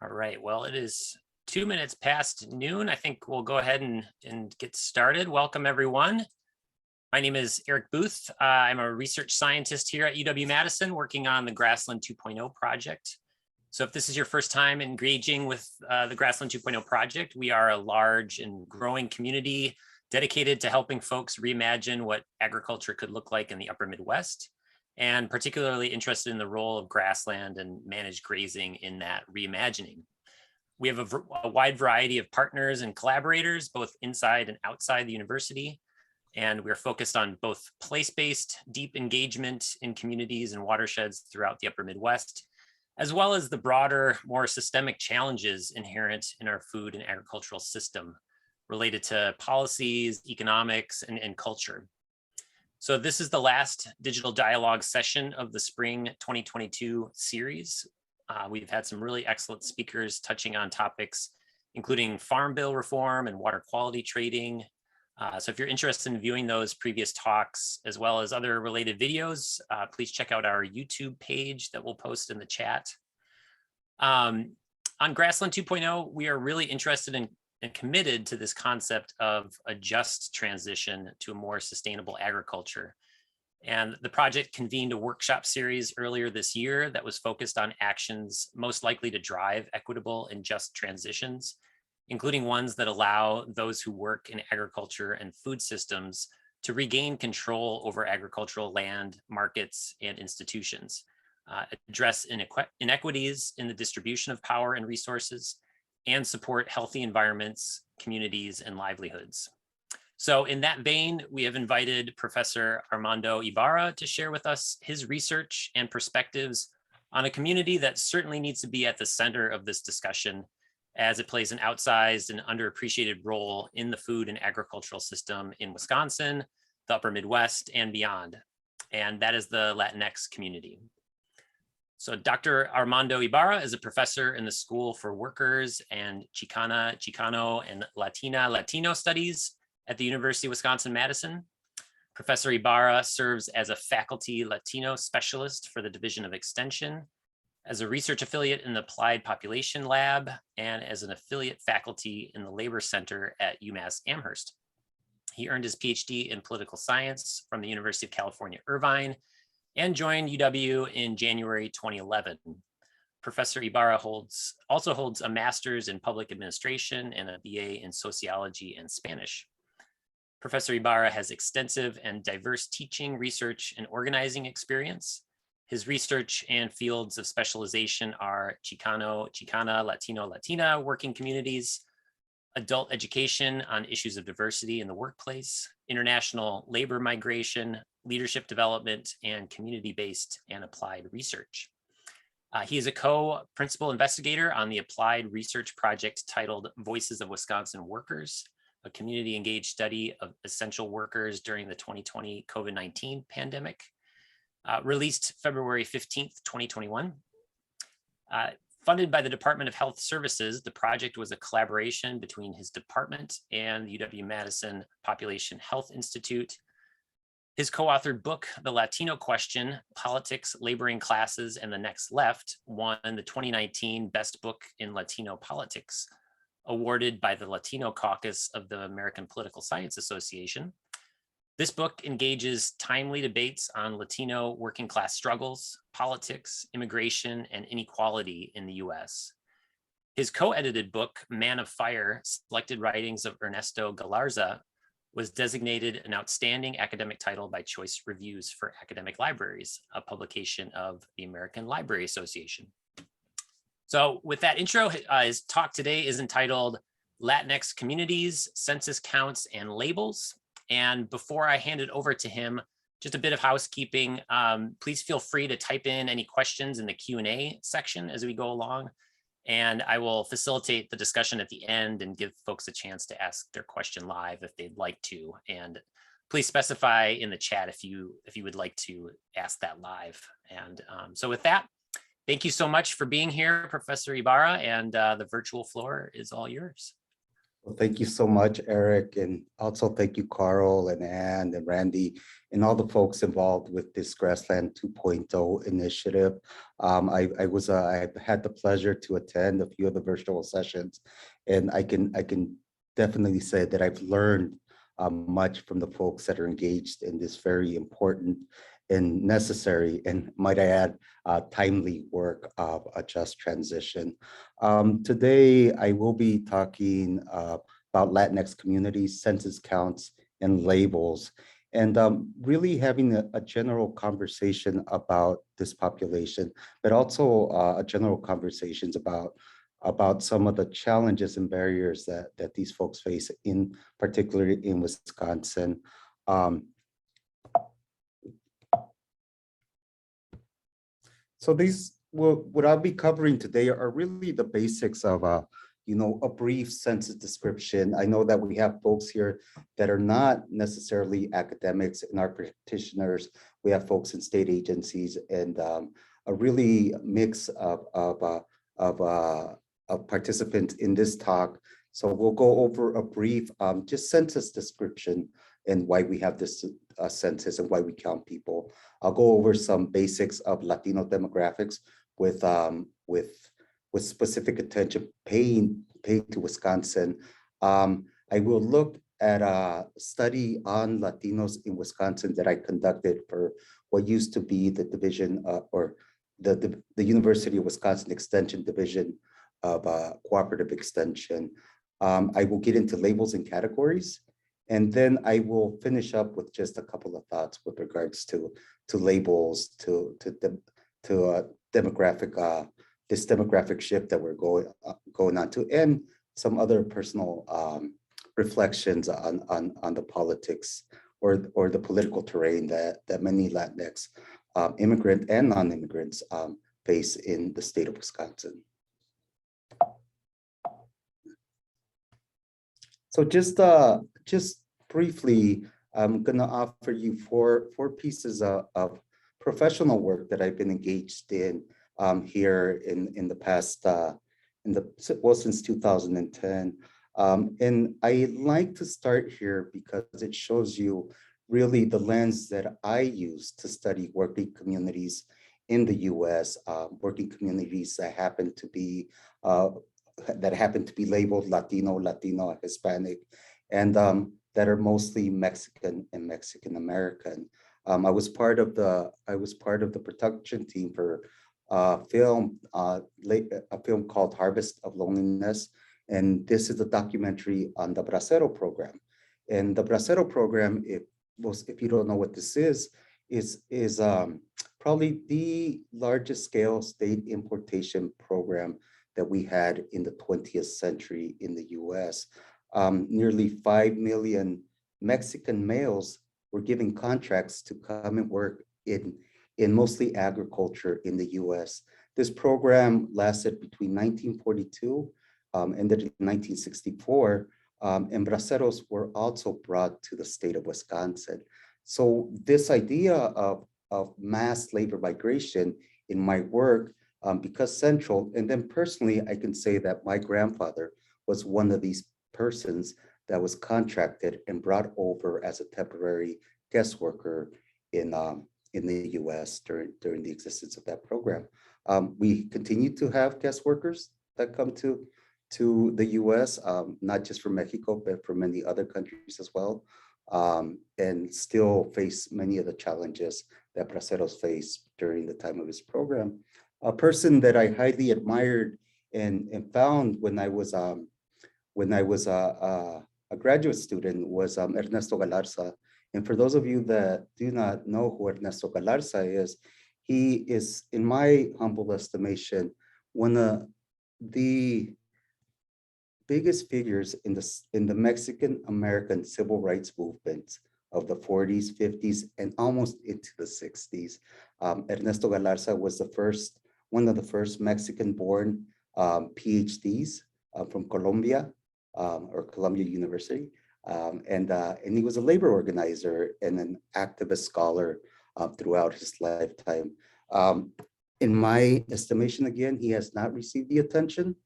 All right, well, it is 2 minutes past noon. I think we'll go ahead and get started. Welcome, everyone. My name is Eric Booth. I'm a research scientist here at UW-Madison working on the Grassland 2.0 project. So if this is your first time engaging with the Grassland 2.0 project, we are a large and growing community dedicated to helping folks reimagine what agriculture could look like in the upper Midwest, and particularly interested in the role of grassland and managed grazing in that reimagining. We have a wide variety of partners and collaborators, both inside and outside the university, and we're focused on both place-based deep engagement in communities and watersheds throughout the upper Midwest, as well as the broader, more systemic challenges inherent in our food and agricultural system related to policies, economics, and culture. So this is the last digital dialogue session of the spring 2022 series. We've had some really excellent speakers touching on topics, including farm bill reform and water quality trading. So if you're interested in viewing those previous talks, as well as other related videos, please check out our YouTube page that we'll post in the chat. On Grassland 2.0, we are really interested in and committed to this concept of a just transition to a more sustainable agriculture. And the project convened a workshop series earlier this year that was focused on actions most likely to drive equitable and just transitions, including ones that allow those who work in agriculture and food systems to regain control over agricultural land, markets, and institutions, address inequities in the distribution of power and resources, and support healthy environments, communities, and livelihoods. So in that vein, we have invited Professor Armando Ibarra to share with us his research and perspectives on a community that certainly needs to be at the center of this discussion, as it plays an outsized and underappreciated role in the food and agricultural system in Wisconsin, the upper Midwest, and beyond. And that is the Latinx community. So Dr. Armando Ibarra is a professor in the School for Workers and Chicano, and Latino Studies at the University of Wisconsin-Madison. Professor Ibarra serves as a faculty Latino specialist for the Division of Extension, as a research affiliate in the Applied Population Lab, and as an affiliate faculty in the Labor Center at UMass Amherst. He earned his PhD in political science from the University of California, Irvine, and joined UW in January 2011. Professor Ibarra also holds a master's in public administration and a BA in sociology and Spanish. Professor Ibarra has extensive and diverse teaching, research, and organizing experience. His research and fields of specialization are Chicano, Chicana, Latino, Latina working communities, adult education on issues of diversity in the workplace, international labor migration, leadership development, and community-based and applied research. He is a co-principal investigator on the applied research project titled Voices of Wisconsin Workers, a community-engaged study of essential workers during the 2020 COVID-19 pandemic, released February 15th, 2021. Funded by the Department of Health Services, the project was a collaboration between his department and the UW-Madison Population Health Institute. His co-authored book, The Latino Question, Politics, Laboring Classes, and the Next Left, won the 2019 Best Book in Latino Politics, awarded by the Latino Caucus of the American Political Science Association. This book engages timely debates on Latino working class struggles, politics, immigration, and inequality in the US. His co-edited book, Man of Fire, Selected Writings of Ernesto Galarza, was designated an outstanding academic title by Choice Reviews for Academic Libraries, a publication of the American Library Association. So with that intro, his talk today is entitled Latinx Communities, Census Counts, and Labels. And before I hand it over to him, just a bit of housekeeping. Please feel free to type in any questions in the Q&A section as we go along. And I will facilitate the discussion at the end and give folks a chance to ask their question live if they'd like to. And please specify in the chat if you would like to ask that live. And so with that, thank you so much for being here, Professor Ibarra, and the virtual floor is all yours. Well, thank you so much, Eric, and also thank you, Carl and Ann and Randy, and all the folks involved with this Grassland 2.0 initiative. I had the pleasure to attend a few of the virtual sessions, and I can definitely say that I've learned much from the folks that are engaged in this very important and necessary, and might I add, timely work of a just transition. Today, I will be talking about Latinx communities, census counts, and labels, and really having a general conversation about this population, but also a general conversations about some of the challenges and barriers that these folks face, in particularly in Wisconsin. So what I'll be covering today are really the basics of a brief census description. I know that we have folks here that are not necessarily academics and our practitioners. We have folks in state agencies and a really mix of participants in this talk. So we'll go over a brief just census description and why we have this census and why we count people. I'll go over some basics of Latino demographics with specific attention paid to Wisconsin. I will look at a study on Latinos in Wisconsin that I conducted for what used to be the division or the University of Wisconsin Extension Division of Cooperative Extension. I will get into labels and categories, and then I will finish up with just a couple of thoughts with regards to labels, to demographic, this demographic shift that we're going on to, and some other personal reflections on the politics or the political terrain that many Latinx immigrant and non-immigrants face in the state of Wisconsin. So just briefly, I'm going to offer you four pieces of professional work that I've been engaged in here in the past, since 2010. And I like to start here because it shows you really the lens that I use to study working communities in the U.S., working communities that happen to be labeled Latino, Hispanic, and that are mostly Mexican and Mexican American. I was part of the production team for a film called Harvest of Loneliness, and this is a documentary on the Bracero Program. And the Bracero Program, if you don't know what this is probably the largest scale state importation program that we had in the 20th century in the US. Nearly 5 million Mexican males were given contracts to come and work in mostly agriculture in the US. This program lasted between 1942 and 1964, and braceros were also brought to the state of Wisconsin. So this idea of mass labor migration in my work because central, and then personally, I can say that my grandfather was one of these persons that was contracted and brought over as a temporary guest worker in the U.S. during the existence of that program. We continue to have guest workers that come to the U.S., not just from Mexico, but from many other countries as well, and still face many of the challenges that braceros face during the time of his program. A person that I highly admired and found when I was a graduate student was Ernesto Galarza. And for those of you that do not know who Ernesto Galarza is, he is, in my humble estimation, one of the biggest figures in the Mexican American civil rights movement of the 40s, 50s, and almost into the 60s. Ernesto Galarza was one of the first Mexican-born PhDs from Colombia, or Columbia University. And he was a labor organizer and an activist scholar throughout his lifetime. In my estimation, again, he has not received the attention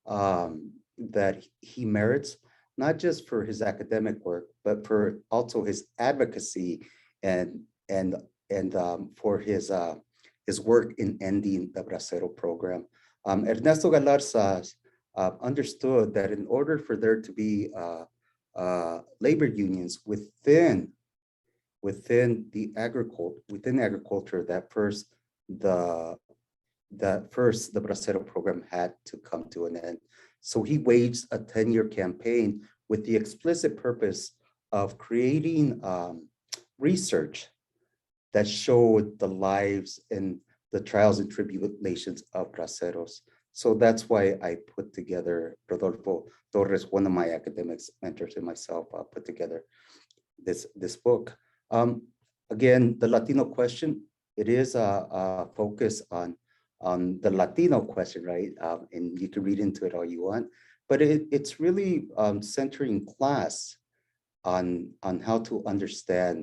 that he merits, not just for his academic work, but for also his advocacy and for his work in ending the Bracero Program. Ernesto Galarza understood that in order for there to be labor unions within agriculture, that first the Bracero Program had to come to an end. So he waged a 10-year campaign with the explicit purpose of creating research that showed the lives and the trials and tribulations of braceros. So that's why I put together, Rodolfo Torres, one of my academics mentors, and myself put together this book. Again, the Latino question, it is a focus on the Latino question, right? And you can read into it all you want, but it's really centering class on how to understand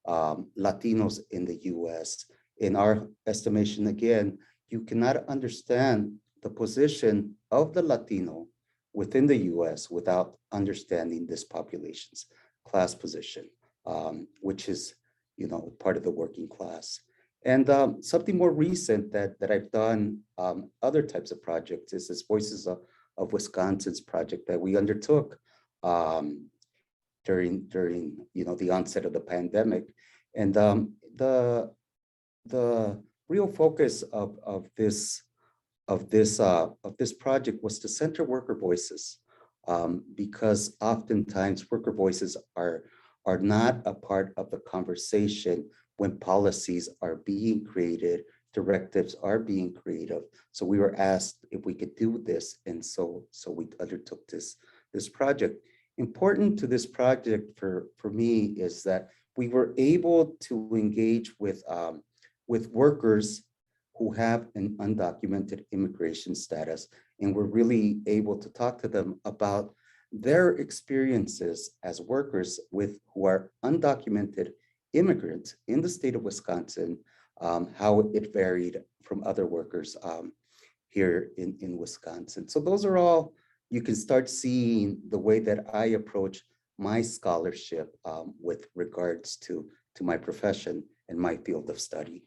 Latinos in the US. In our estimation, again, you cannot understand the position of the Latino within the US without understanding this population's class position, which is, part of the working class. And something more recent that I've done other types of projects is this Voices of Wisconsin's project that we undertook during the onset of the pandemic. And the real focus of this project was to center worker voices, because oftentimes worker voices are not a part of the conversation when policies are being created, directives are being created. So we were asked if we could do this, and so we undertook this project. Important to this project for me is that we were able to engage with workers who have an undocumented immigration status, and we're really able to talk to them about their experiences as workers who are undocumented immigrants in the state of Wisconsin, how it varied from other workers here in Wisconsin. So those are all, you can start seeing the way that I approach my scholarship with regards to my profession and my field of study.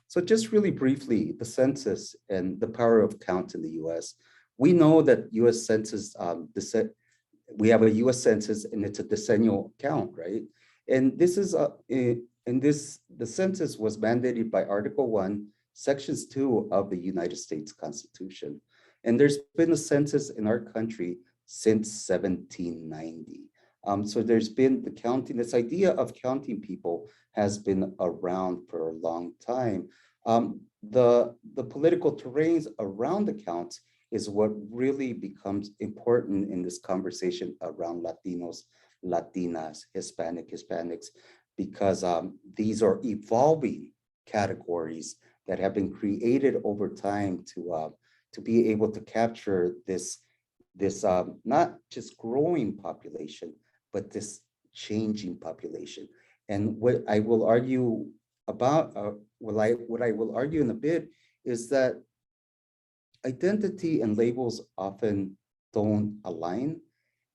So just really briefly, the census and the power of count in the US. We know that US Census, we have a US Census and it's a decennial count, right? And this is, the census was mandated by Article 1, Sections 2 of the United States Constitution. And there's been a census in our country since 1790. So there's been the counting, this idea of counting people has been around for a long time. The political terrains around the counts is what really becomes important in this conversation around Latinos, Latinas, Hispanics, because these are evolving categories that have been created over time to be able to capture this not just growing population, but this changing population. And what I will argue about, what I will argue in a bit is that identity and labels often don't align,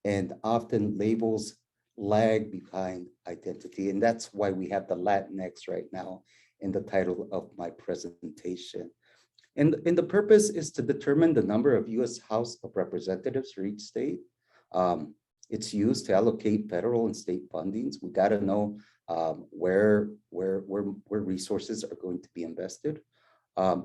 and often labels lag behind identity. And that's why we have the Latinx right now in the title of my presentation. And the purpose is to determine the number of US House of Representatives for each state. It's used to allocate federal and state fundings. We got to know where resources are going to be invested.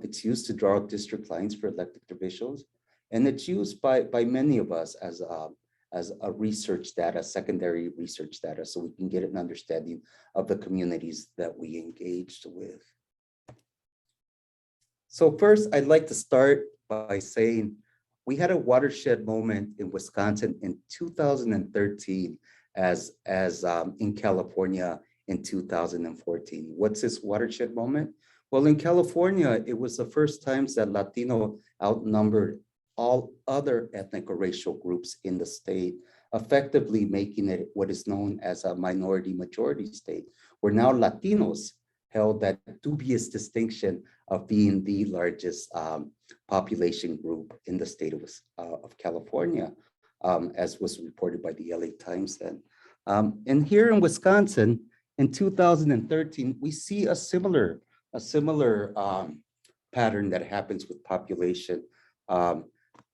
It's used to draw district lines for elected officials, and it's used by many of us as a research data, secondary research data, so we can get an understanding of the communities that we engaged with. So first, I'd like to start by saying we had a watershed moment in Wisconsin in 2013 as in California in 2014. What's this watershed moment? Well, in California, it was the first time that Latino outnumbered all other ethnic or racial groups in the state, effectively making it what is known as a minority majority state, where now Latinos held that dubious distinction of being the largest population group in the state of California. as was reported by the LA Times then. And here in Wisconsin, in 2013, we see a similar pattern that happens with population,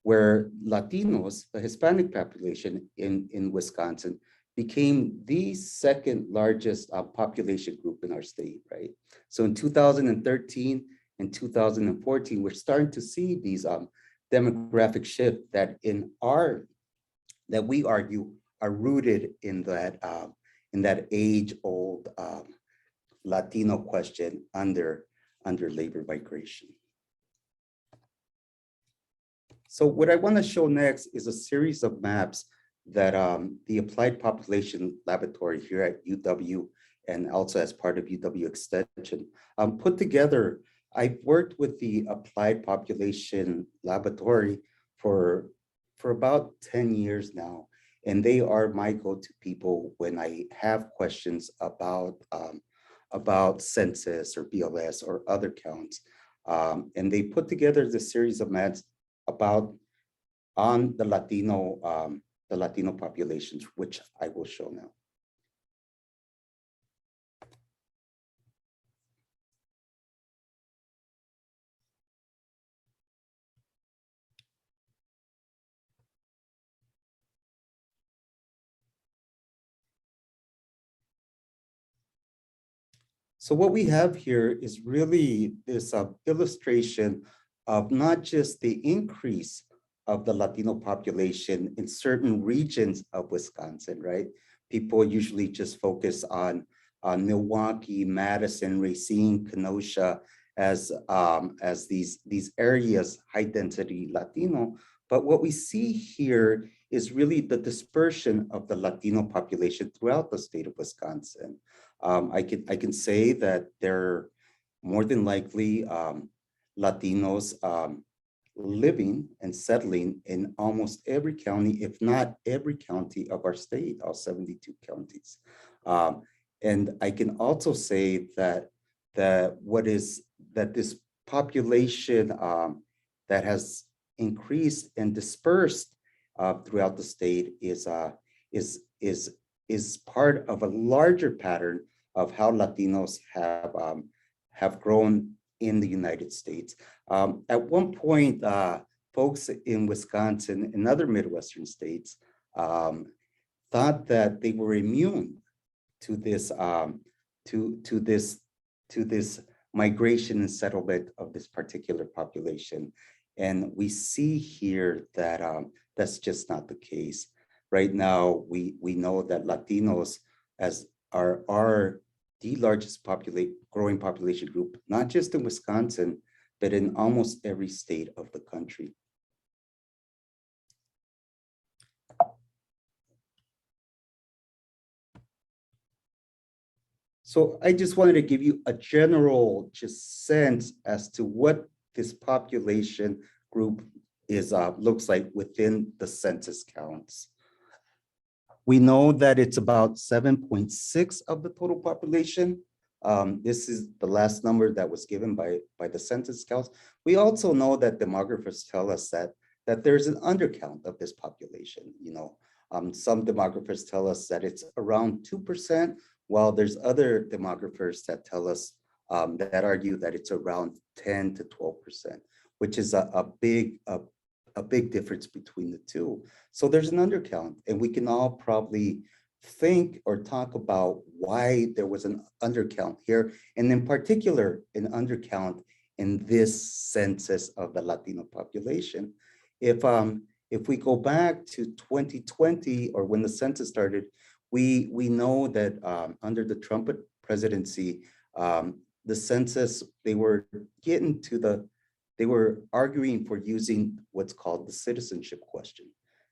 where Latinos, the Hispanic population in Wisconsin, became the second largest population group in our state, right? So in 2013 and 2014, we're starting to see these demographic shift that we argue are rooted in that age-old Latino question under labor migration. So what I want to show next is a series of maps that the Applied Population Laboratory here at UW and also as part of UW Extension put together. I've worked with the Applied Population Laboratory for about 10 years now, and they are my go-to people when I have questions about census or BLS or other counts. And they put together this series of maps on the Latino populations, which I will show now. So what we have here is really this illustration of not just the increase of the Latino population in certain regions of Wisconsin, right? People usually just focus on Milwaukee, Madison, Racine, Kenosha as these areas, high density Latino. But what we see here is really the dispersion of the Latino population throughout the state of Wisconsin. I can say that there are more than likely Latinos living and settling in almost every county, if not every county of our state, all 72 counties. And I can also say that this population that has increased and dispersed throughout the state is part of a larger pattern of how Latinos have grown in the United States. At one point, folks in Wisconsin and other Midwestern states thought that they were immune to this migration and settlement of this particular population. And we see here that that's just not the case. Right now, we know that Latinos are the largest growing population group, not just in Wisconsin, but in almost every state of the country. So I just wanted to give you a general sense as to what this population group looks like within the census counts. We know that it's about 7.6 of the total population. This is the last number that was given by the census counts. We also know that demographers tell us that there's an undercount of this population. Some demographers tell us that it's around 2%, while there's other demographers that tell us that argue that it's around 10 to 12%, which is a big difference between the two. So there's an undercount, and we can all probably think or talk about why there was an undercount here, and in particular, an undercount in this census of the Latino population. If we go back to 2020, or when the census started, we know that under the Trump presidency, the census, they were arguing for using what's called the citizenship question,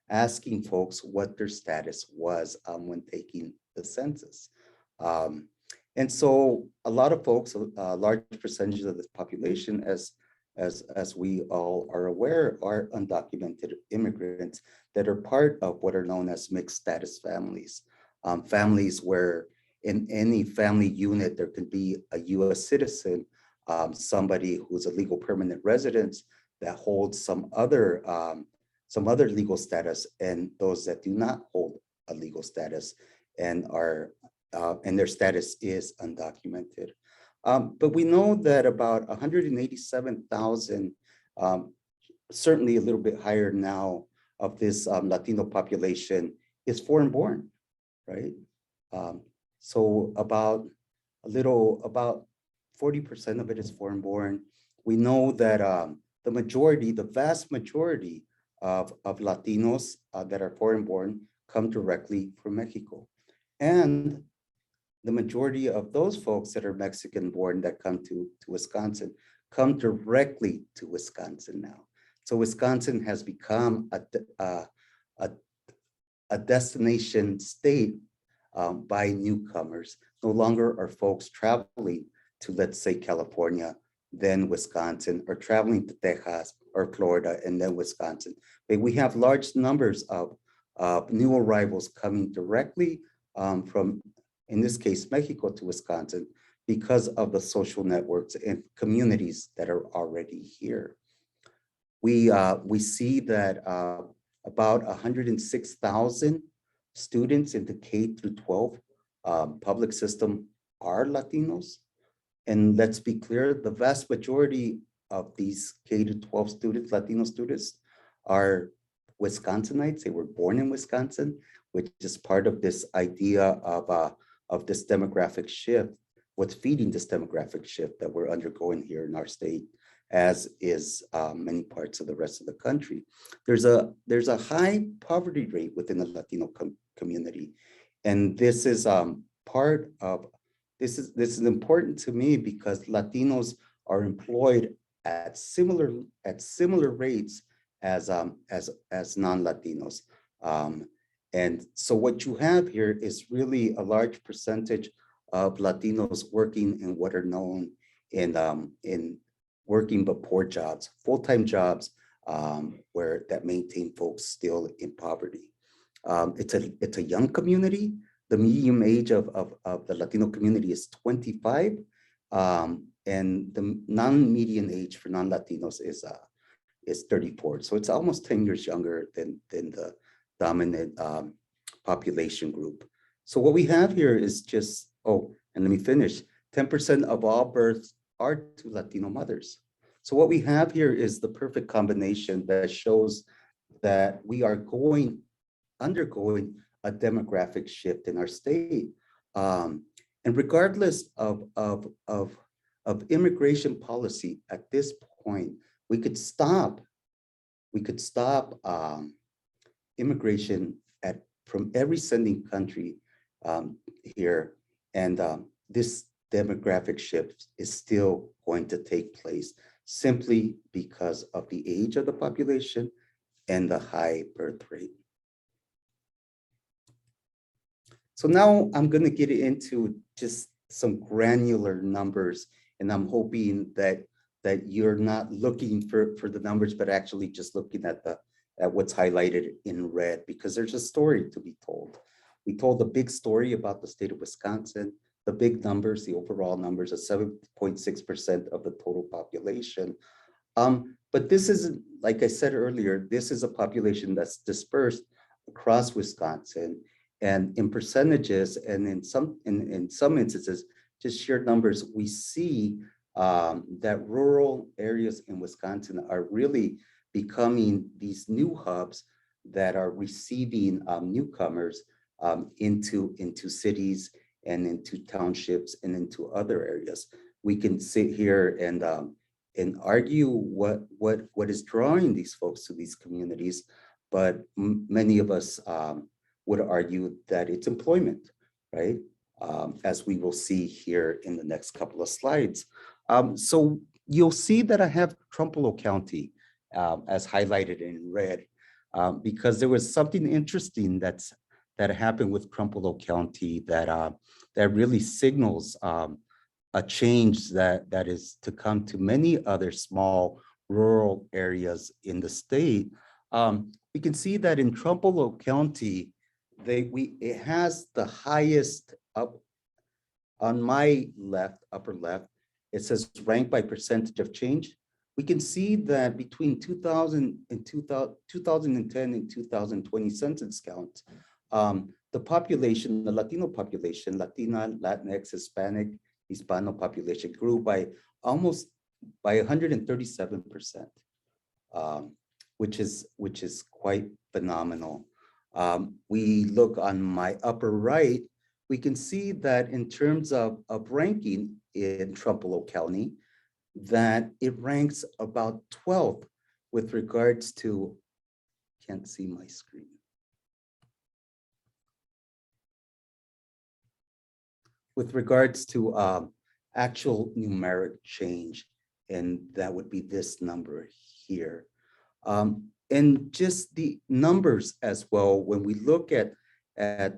asking folks what their status was when taking the census. And so a lot of folks, a large percentage of this population, as we all are aware, are undocumented immigrants that are part of what are known as mixed status families. Families where in any family unit, there could be a US citizen, somebody who's a legal permanent resident that holds some other some other legal status, and those that do not hold a legal status and are and their status is undocumented. But we know that about 187,000, certainly a little bit higher now, of this Latino population is foreign born, right? So about 40% of it is foreign born. We know that the vast majority of Latinos that are foreign born come directly from Mexico. And the majority of those folks that are Mexican born that come to Wisconsin come directly to Wisconsin now. So Wisconsin has become a destination state by newcomers. No longer are folks traveling to, let's say, California, then Wisconsin, or traveling to Texas or Florida and then Wisconsin. But we have large numbers of new arrivals coming directly from, in this case, Mexico to Wisconsin, because of the social networks and communities that are already here. We see that about 106,000 students in the K through 12 public system are Latinos. And let's be clear, the vast majority of these K to 12 students, Latino students, are Wisconsinites. They were born in Wisconsin, which is part of this idea of this demographic shift, what's feeding this demographic shift that we're undergoing here in our state, as is many parts of the rest of the country. There's a high poverty rate within the Latino community. And this is this is important to me because Latinos are employed at similar rates as non-Latinos. And so what you have here is really a large percentage of Latinos working in what are known in working but poor jobs, full-time jobs, where that maintain folks still in poverty. It's a young community. The median age of the Latino community is 25, and the non-median age for non-Latinos is 34. So it's almost 10 years younger than the dominant population group. So what we have here is just, oh, and let me finish, 10% of all births are to Latino mothers. So what we have here is the perfect combination that shows that we are undergoing a demographic shift in our state. And regardless of immigration policy at this point, we could stop immigration from every sending country here, and this demographic shift is still going to take place simply because of the age of the population and the high birth rate. So now I'm going to get into just some granular numbers, and I'm hoping that you're not looking for the numbers, but actually just looking at what's highlighted in red, because there's a story to be told. We told the big story about the state of Wisconsin, the big numbers, the overall numbers of 7.6% of the total population. But this isn't, like I said earlier, this is a population that's dispersed across Wisconsin, and in percentages, and in some instances, just sheer numbers, we see that rural areas in Wisconsin are really becoming these new hubs that are receiving newcomers into cities and into townships and into other areas. We can sit here and argue what is drawing these folks to these communities, but many of us would argue that it's employment, right? As we will see here in the next couple of slides. So you'll see that I have Trumpelow County as highlighted in red, because there was something interesting that happened with Trumpelow County that really signals a change that is to come to many other small rural areas in the state. We can see that in Trumpelow County, it has the highest up on my left, upper left. It says ranked by percentage of change. we can see that between 2010 and 2020 census counts, the population, the Latino population, Latina, Latinx, Hispanic, Hispano population grew by almost by 137%, which is quite phenomenal. We look on my upper right, we can see that in terms of ranking in Trumbull County, that it ranks about 12th with regards to, can't see my screen. With regards to actual numeric change, and that would be this number here. And just the numbers as well, when we look at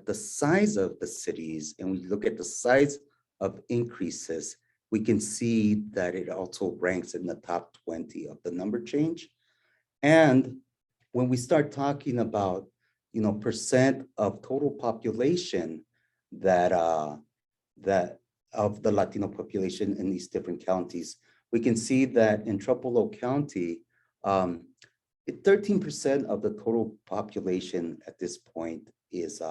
the size of the cities and we look at the size of increases, we can see that it also ranks in the top 20 of the number change. And when we start talking about, percent of total population that of the Latino population in these different counties, we can see that in Trumbull County, 13% of the total population at this point is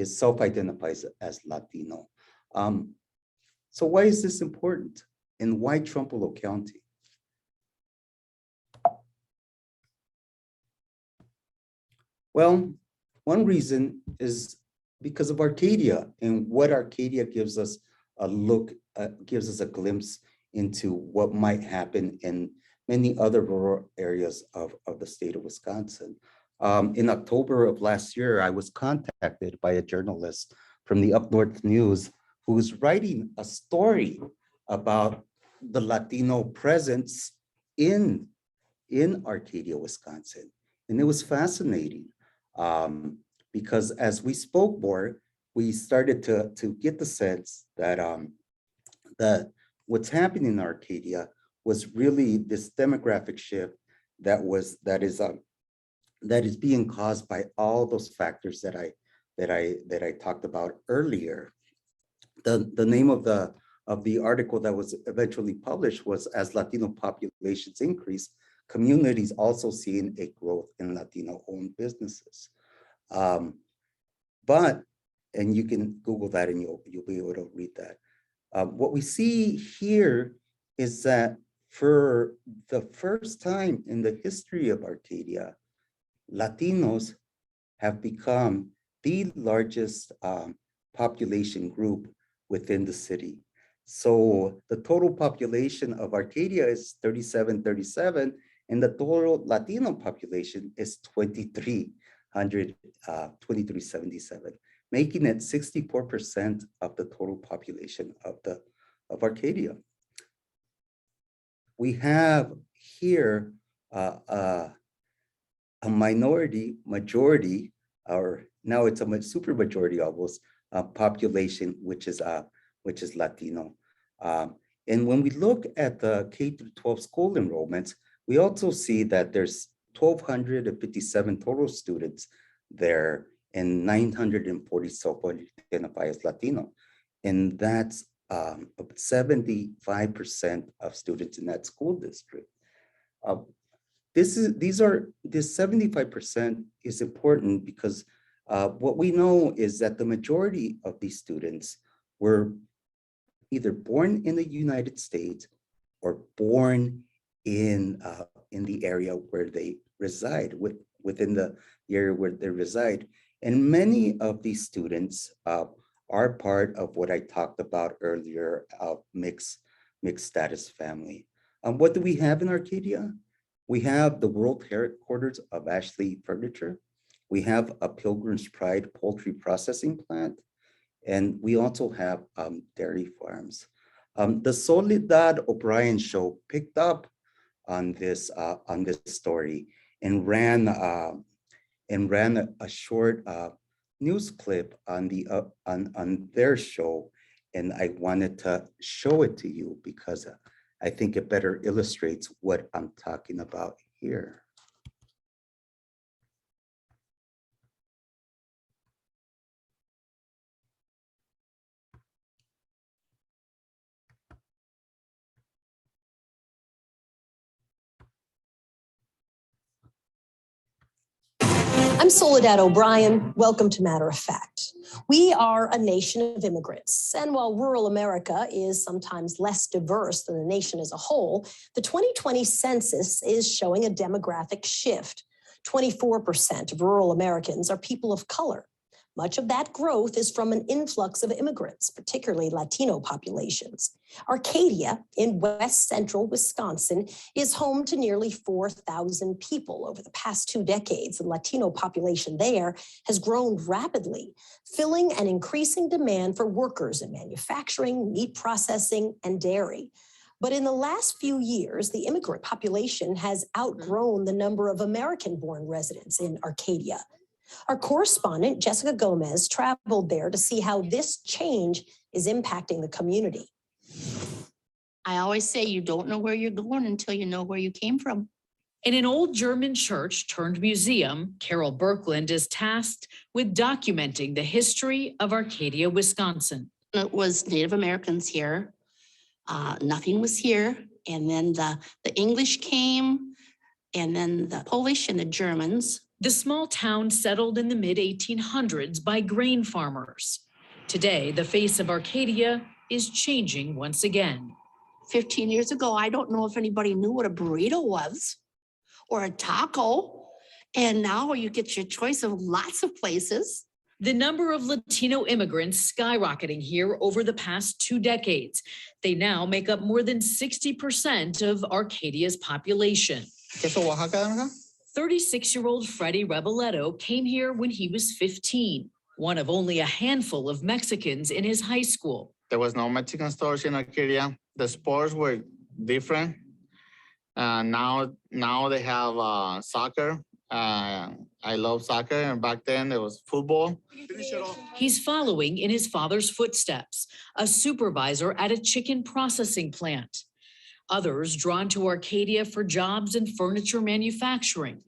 self-identifies as Latino. So why is this important, and why Trumbull County? Well, one reason is because of Arcadia, and what Arcadia gives us a look, gives us a glimpse into what might happen in many other rural areas of the state of Wisconsin. In October of last year, I was contacted by a journalist from the Up North News who's writing a story about the Latino presence in Arcadia, Wisconsin. And it was fascinating because as we spoke more, we started to get the sense that that what's happening in Arcadia was really this demographic shift that is being caused by all those factors that I talked about earlier. The name of the article that was eventually published was "As Latino Populations Increase, Communities Also Seeing a Growth in Latino-Owned Businesses." And you can Google that and you'll be able to read that. What we see here is that for the first time in the history of Arcadia, Latinos have become the largest population group within the city. So the total population of Arcadia is 3737, and the total Latino population is 2377, making it 64% of the total population of Arcadia. We have here a majority, or now it's a super majority almost, population, which is Latino. And when we look at the K-12 school enrollments, we also see that there's 1,257 total students there, and 940 self-identify as Latino. And that's 75% of students in that school district. This 75% is important because what we know is that the majority of these students were either born in the United States or born in the area where they reside, within the area where they reside. And many of these students are part of what I talked about earlier, of mixed status family. What do we have in Arcadia? We have the world headquarters of Ashley Furniture. We have a Pilgrim's Pride poultry processing plant. And we also have dairy farms. The Soledad O'Brien show picked up on this story and ran a short news clip on their show, and I wanted to show it to you because I think it better illustrates what I'm talking about here. I'm Soledad O'Brien. Welcome to Matter of Fact. We are a nation of immigrants, and while rural America is sometimes less diverse than the nation as a whole, the 2020 census is showing a demographic shift. 24% of rural Americans are people of color. Much of that growth is from an influx of immigrants, particularly Latino populations. Arcadia in west central Wisconsin is home to nearly 4,000 people. Over the past 2 decades, the Latino population there has grown rapidly, filling an increasing demand for workers in manufacturing, meat processing, and dairy. But in the last few years, the immigrant population has outgrown the number of American-born residents in Arcadia. Our correspondent, Jessica Gomez, traveled there to see how this change is impacting the community. I always say you don't know where you're going until you know where you came from. In an old German church turned museum, Carol Berkland is tasked with documenting the history of Arcadia, Wisconsin. It was Native Americans here. Nothing was here. And then the English came, and then the Polish and the Germans. The small town settled in the mid-1800s by grain farmers. Today, the face of Arcadia is changing once again. 15 years ago, I don't know if anybody knew what a burrito was or a taco. And now you get your choice of lots of places. The number of Latino immigrants skyrocketing here over the past 2 decades. They now make up more than 60% of Arcadia's population. 36-year-old Freddie Reboletto came here when he was 15, one of only a handful of Mexicans in his high school. There was no Mexican stores in Arcadia. The sports were different. Now they have soccer. I love soccer, and back then it was football. He's following in his father's footsteps, a supervisor at a chicken processing plant. Others drawn to Arcadia for jobs in furniture manufacturing,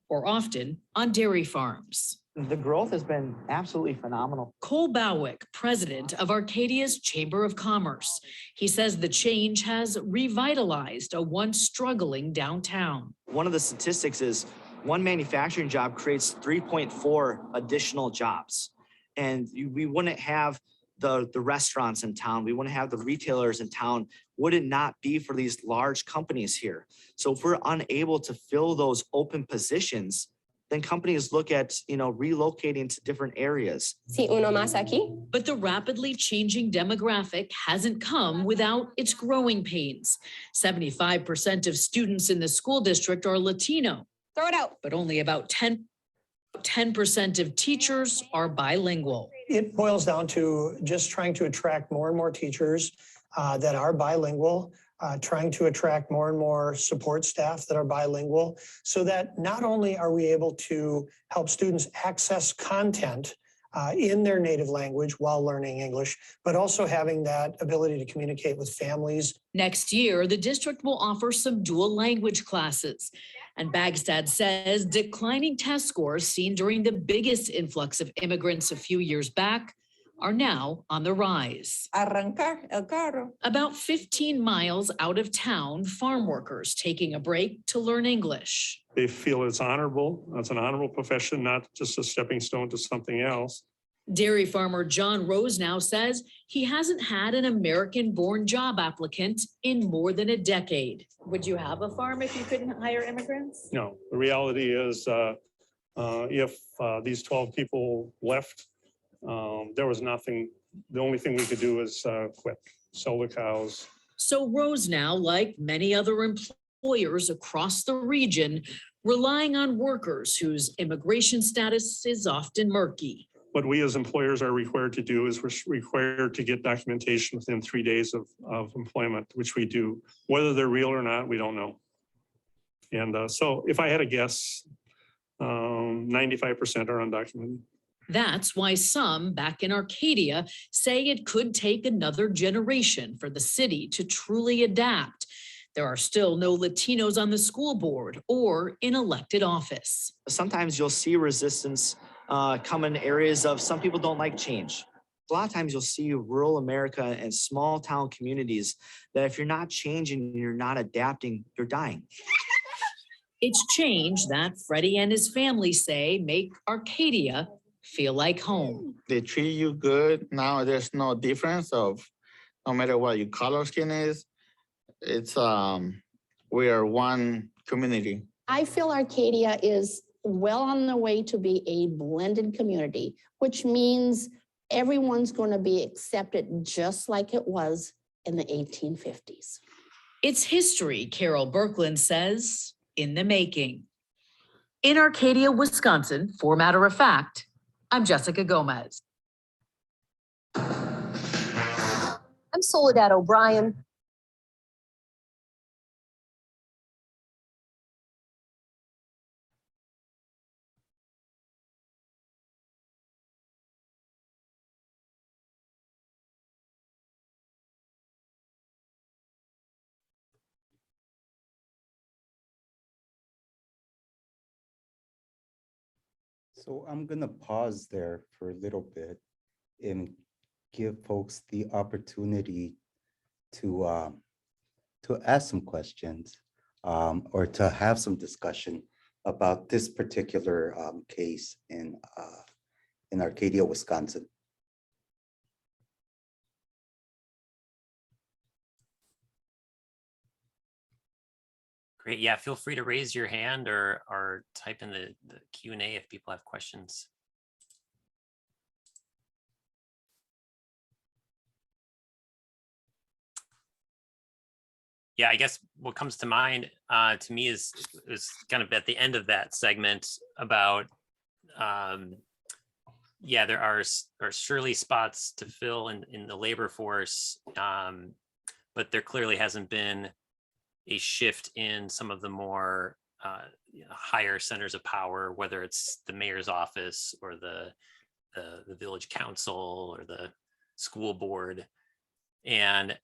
or often on dairy farms. The growth has been absolutely phenomenal. Cole Bowick, president of Arcadia's Chamber of Commerce. He says the change has revitalized a once struggling downtown. One of the statistics is one manufacturing job creates 3.4 additional jobs. And we wouldn't have the restaurants in town. We wouldn't have the retailers in town. Would it not be for these large companies here? So if we're unable to fill those open positions, then companies look at, relocating to different areas. Sí, uno más aquí. But the rapidly changing demographic hasn't come without its growing pains. 75% of students in the school district are Latino. Throw it out. But only about 10% of teachers are bilingual. It boils down to just trying to attract more and more teachers that are bilingual, trying to attract more and more support staff that are bilingual, so that not only are we able to help students access content in their native language while learning English, but also having that ability to communicate with families. Next year, the district will offer some dual language classes. And Bagstad says declining test scores seen during the biggest influx of immigrants a few years back are now on the rise. Arrancar el carro. About 15 miles out of town, farm workers taking a break to learn English. They feel it's honorable. It's an honorable profession, not just a stepping stone to something else. Dairy farmer John Rose now says he hasn't had an American-born job applicant in more than a decade. Would you have a farm if you couldn't hire immigrants? No, the reality is if these 12 people left, there was nothing. The only thing we could do is quit, sell the cows. So Rose now, like many other employers across the region, relying on workers whose immigration status is often murky. What we as employers are required to do is we're required to get documentation within 3 days of employment, which we do. Whether they're real or not, we don't know. And so if I had a guess, 95% are undocumented. That's why some back in Arcadia say it could take another generation for the city to truly adapt. There are still no Latinos on the school board or in elected office. Sometimes you'll see resistance come in areas of some people don't like change. A lot of times you'll see rural America and small town communities that if you're not changing, you're not adapting, you're dying. It's change that Freddie and his family say make Arcadia feel like home. They treat you good. Now there's no difference of no matter what your color skin is. It's we are one community. I feel Arcadia is well on the way to be a blended community, which means everyone's going to be accepted just like it was in the 1850s. It's history, Carol Birkland says, in the making. In Arcadia, Wisconsin, for matter of fact, I'm Jessica Gomez. I'm Soledad O'Brien. So I'm gonna pause there for a little bit and give folks the opportunity to ask some questions or to have some discussion about this particular case in Arcadia, Wisconsin. Great. Yeah, feel free to raise your hand or type in the Q&A if people have questions. Yeah, I guess what comes to mind to me is kind of at the end of that segment about, yeah, there are surely spots to fill in the labor force, but there clearly hasn't been a shift in some of the more higher centers of power, whether it's the mayor's office or the village council or the school board. And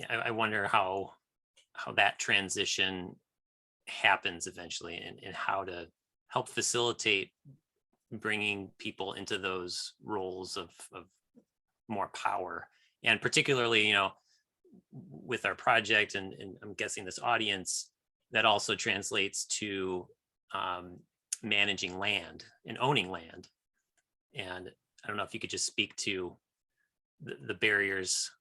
I wonder how that transition happens eventually and how to help facilitate bringing people into those roles of more power. And particularly, with our project and I'm guessing this audience, that also translates to managing land and owning land. And I don't know if you could just speak to the barriers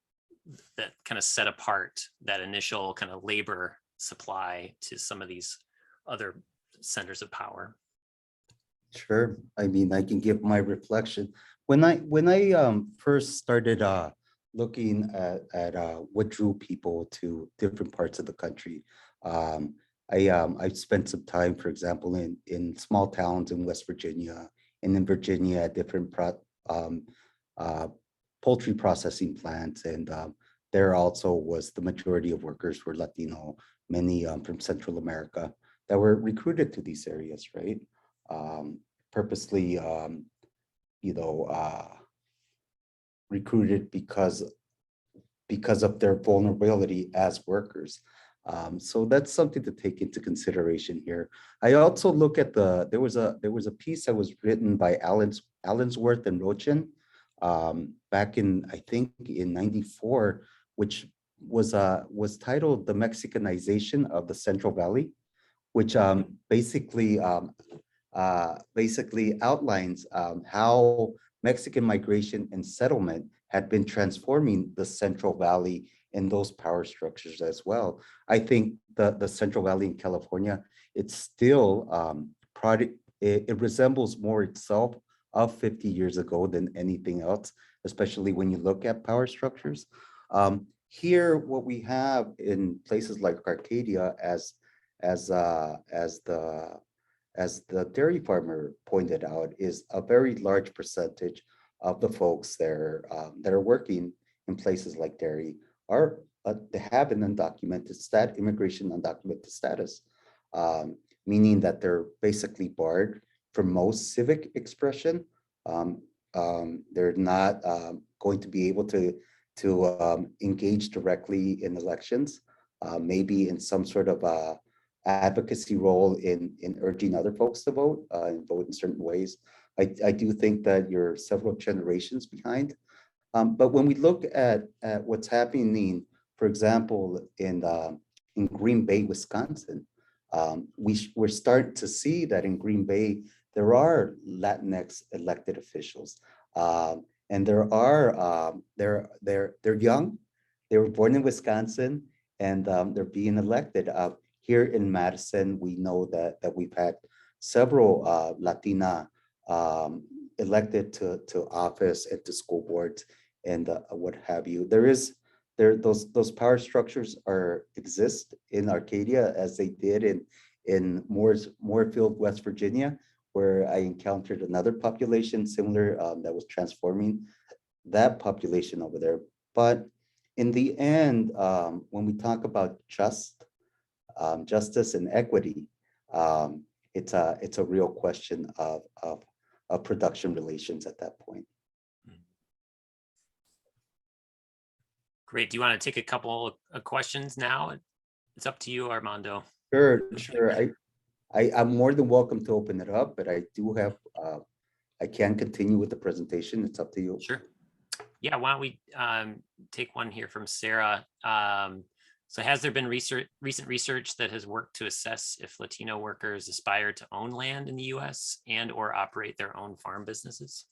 that kind of set apart that initial kind of labor supply to some of these other centers of power. Sure. I mean, I can give my reflection. When I first started looking at what drew people to different parts of the country, I spent some time, for example, in small towns in West Virginia and in Virginia at different poultry processing plants, and there also was the majority of workers were Latino, many from Central America that were recruited to these areas, right? Purposely, recruited because of their vulnerability as workers. So that's something to take into consideration here. I also look at there was a piece that was written by Allensworth and Rochin back in, I think, in '94, which was titled "The Mexicanization of the Central Valley," which basically outlines how Mexican migration and settlement had been transforming the Central Valley and those power structures as well. I think the Central Valley in California, it's still it resembles more itself of 50 years ago than anything else, especially when you look at power structures. Here, what we have in places like Arcadia, as the dairy farmer pointed out, is a very large percentage of the folks there that are working in places like dairy are they have an undocumented immigration undocumented status, meaning that they're basically barred from most civic expression. They're not going to be able to engage directly in elections, maybe in some sort of advocacy role in urging other folks to vote and vote in certain ways. I do think that you're several generations behind. But when we look at what's happening, for example, in Green Bay, Wisconsin, We're starting to see that in Green Bay, there are Latinx elected officials. And there are, they're young, they were born in Wisconsin, and they're being elected. Here in Madison, we know that we've had several Latina elected to office and to school boards and what have you. Those power structures exist in Arcadia as they did in Moorefield, West Virginia, where I encountered another population similar that was transforming that population over there. But in the end, when we talk about justice and equity, it's a real question of production relations at that point. Great. Do you want to take a couple of questions now? It's up to you, Armando. Sure. I'm more than welcome to open it up, but I do have, I can continue with the presentation. It's up to you. Sure. Yeah, why don't we take one here from Sarah. So has there been recent research that has worked to assess if Latino workers aspire to own land in the US and or operate their own farm businesses?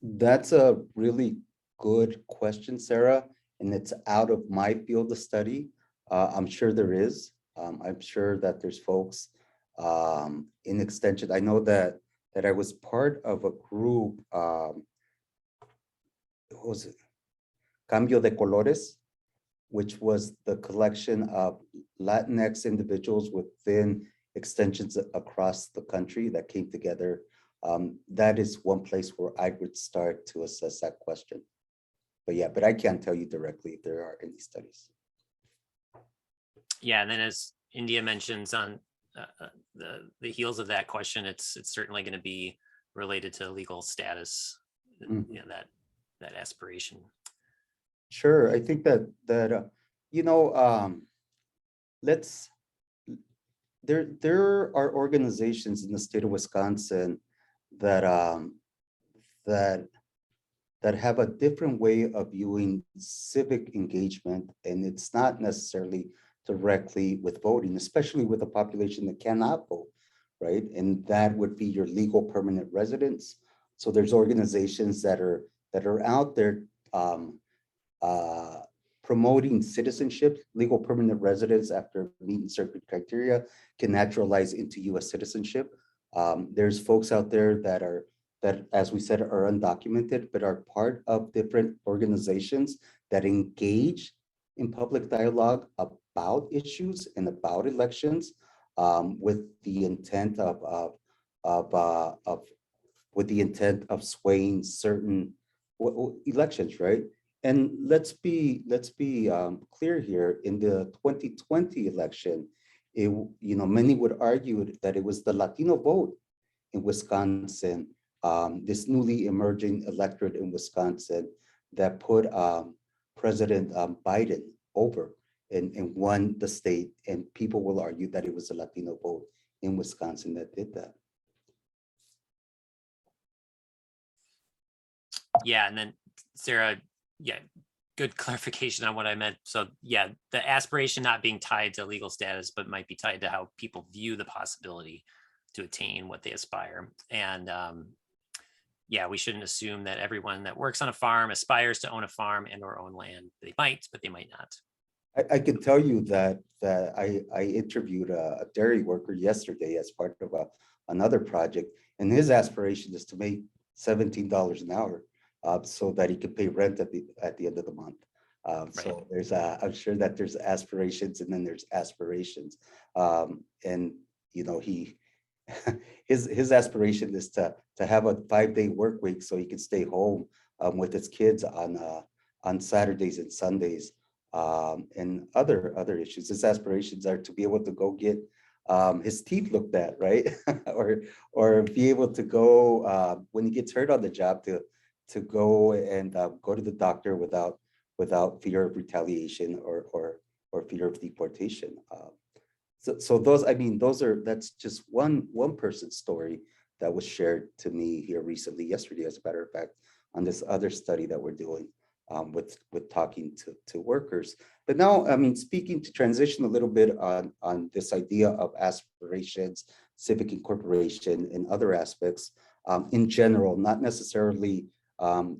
That's a really good question, Sarah, and it's out of my field of study. I'm sure there is. I'm sure that there's folks in extension. I know that I was part of a group, what was it? Cambio de Colores, which was the collection of Latinx individuals within extensions across the country that came together. That is one place where I would start to assess that question. But yeah, but I can't tell you directly if there are any studies. Yeah, and then as India mentions on the heels of that question, it's certainly going to be related to legal status, you know, that aspiration. Sure, I think that you know, there are organizations in the state of Wisconsin that that have a different way of viewing civic engagement, and it's not necessarily directly with voting, especially with a population that cannot vote, right? And that would be your legal permanent residents. So there's organizations that are out there promoting citizenship. Legal permanent residents, after meeting certain criteria, can naturalize into U.S. citizenship. There's folks out there that, as we said, are undocumented, but are part of different organizations that engage in public dialogue about issues and about elections, with the intent of swaying certain elections, right? And let's be clear here. In the 2020 election, many would argue that it was the Latino vote in Wisconsin, this newly emerging electorate in Wisconsin, that put President Biden over and won the state. And people will argue that it was a Latino vote in Wisconsin that did that. Yeah, and then Sarah, yeah, good clarification on what I meant. So yeah, the aspiration not being tied to legal status, but might be tied to how people view the possibility to attain what they aspire. And yeah, we shouldn't assume that everyone that works on a farm aspires to own a farm and or own land. They might, but they might not. I can tell you that I interviewed a dairy worker yesterday as part of another project, and his aspiration is to make $17 an hour, so that he could pay rent at the end of the month. So there's I'm sure that there's aspirations, and then there's aspirations, and his aspiration is to have a 5-day work week so he can stay home with his kids on Saturdays and Sundays, and other issues. His aspirations are to be able to go get his teeth looked at, right? or be able to go when he gets hurt on the job to go and go to the doctor without fear of retaliation or fear of deportation. So that's just one person's story that was shared to me here recently, yesterday, as a matter of fact, on this other study that we're doing. with talking to workers. But now, I mean, speaking to transition a little bit on this idea of aspirations, civic incorporation, and other aspects in general, not necessarily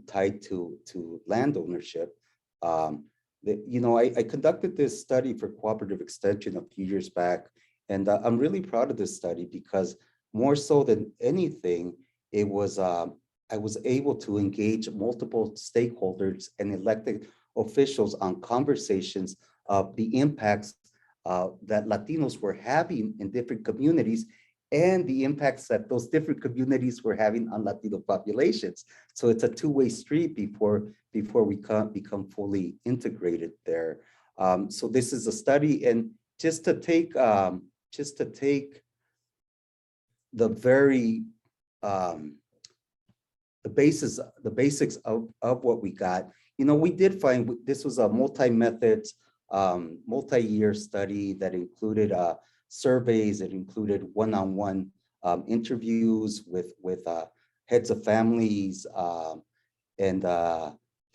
tied to land ownership. I conducted this study for cooperative extension a few years back, and I'm really proud of this study because more so than anything, it was I was able to engage multiple stakeholders and elected officials on conversations of the impacts that Latinos were having in different communities and the impacts that those different communities were having on Latino populations. So it's a two-way street before we become fully integrated there. So this is a study, and just to take the very the basics of what we got. We did find this was a multi-method, multi-year study that included surveys. It included one-on-one interviews with heads of families and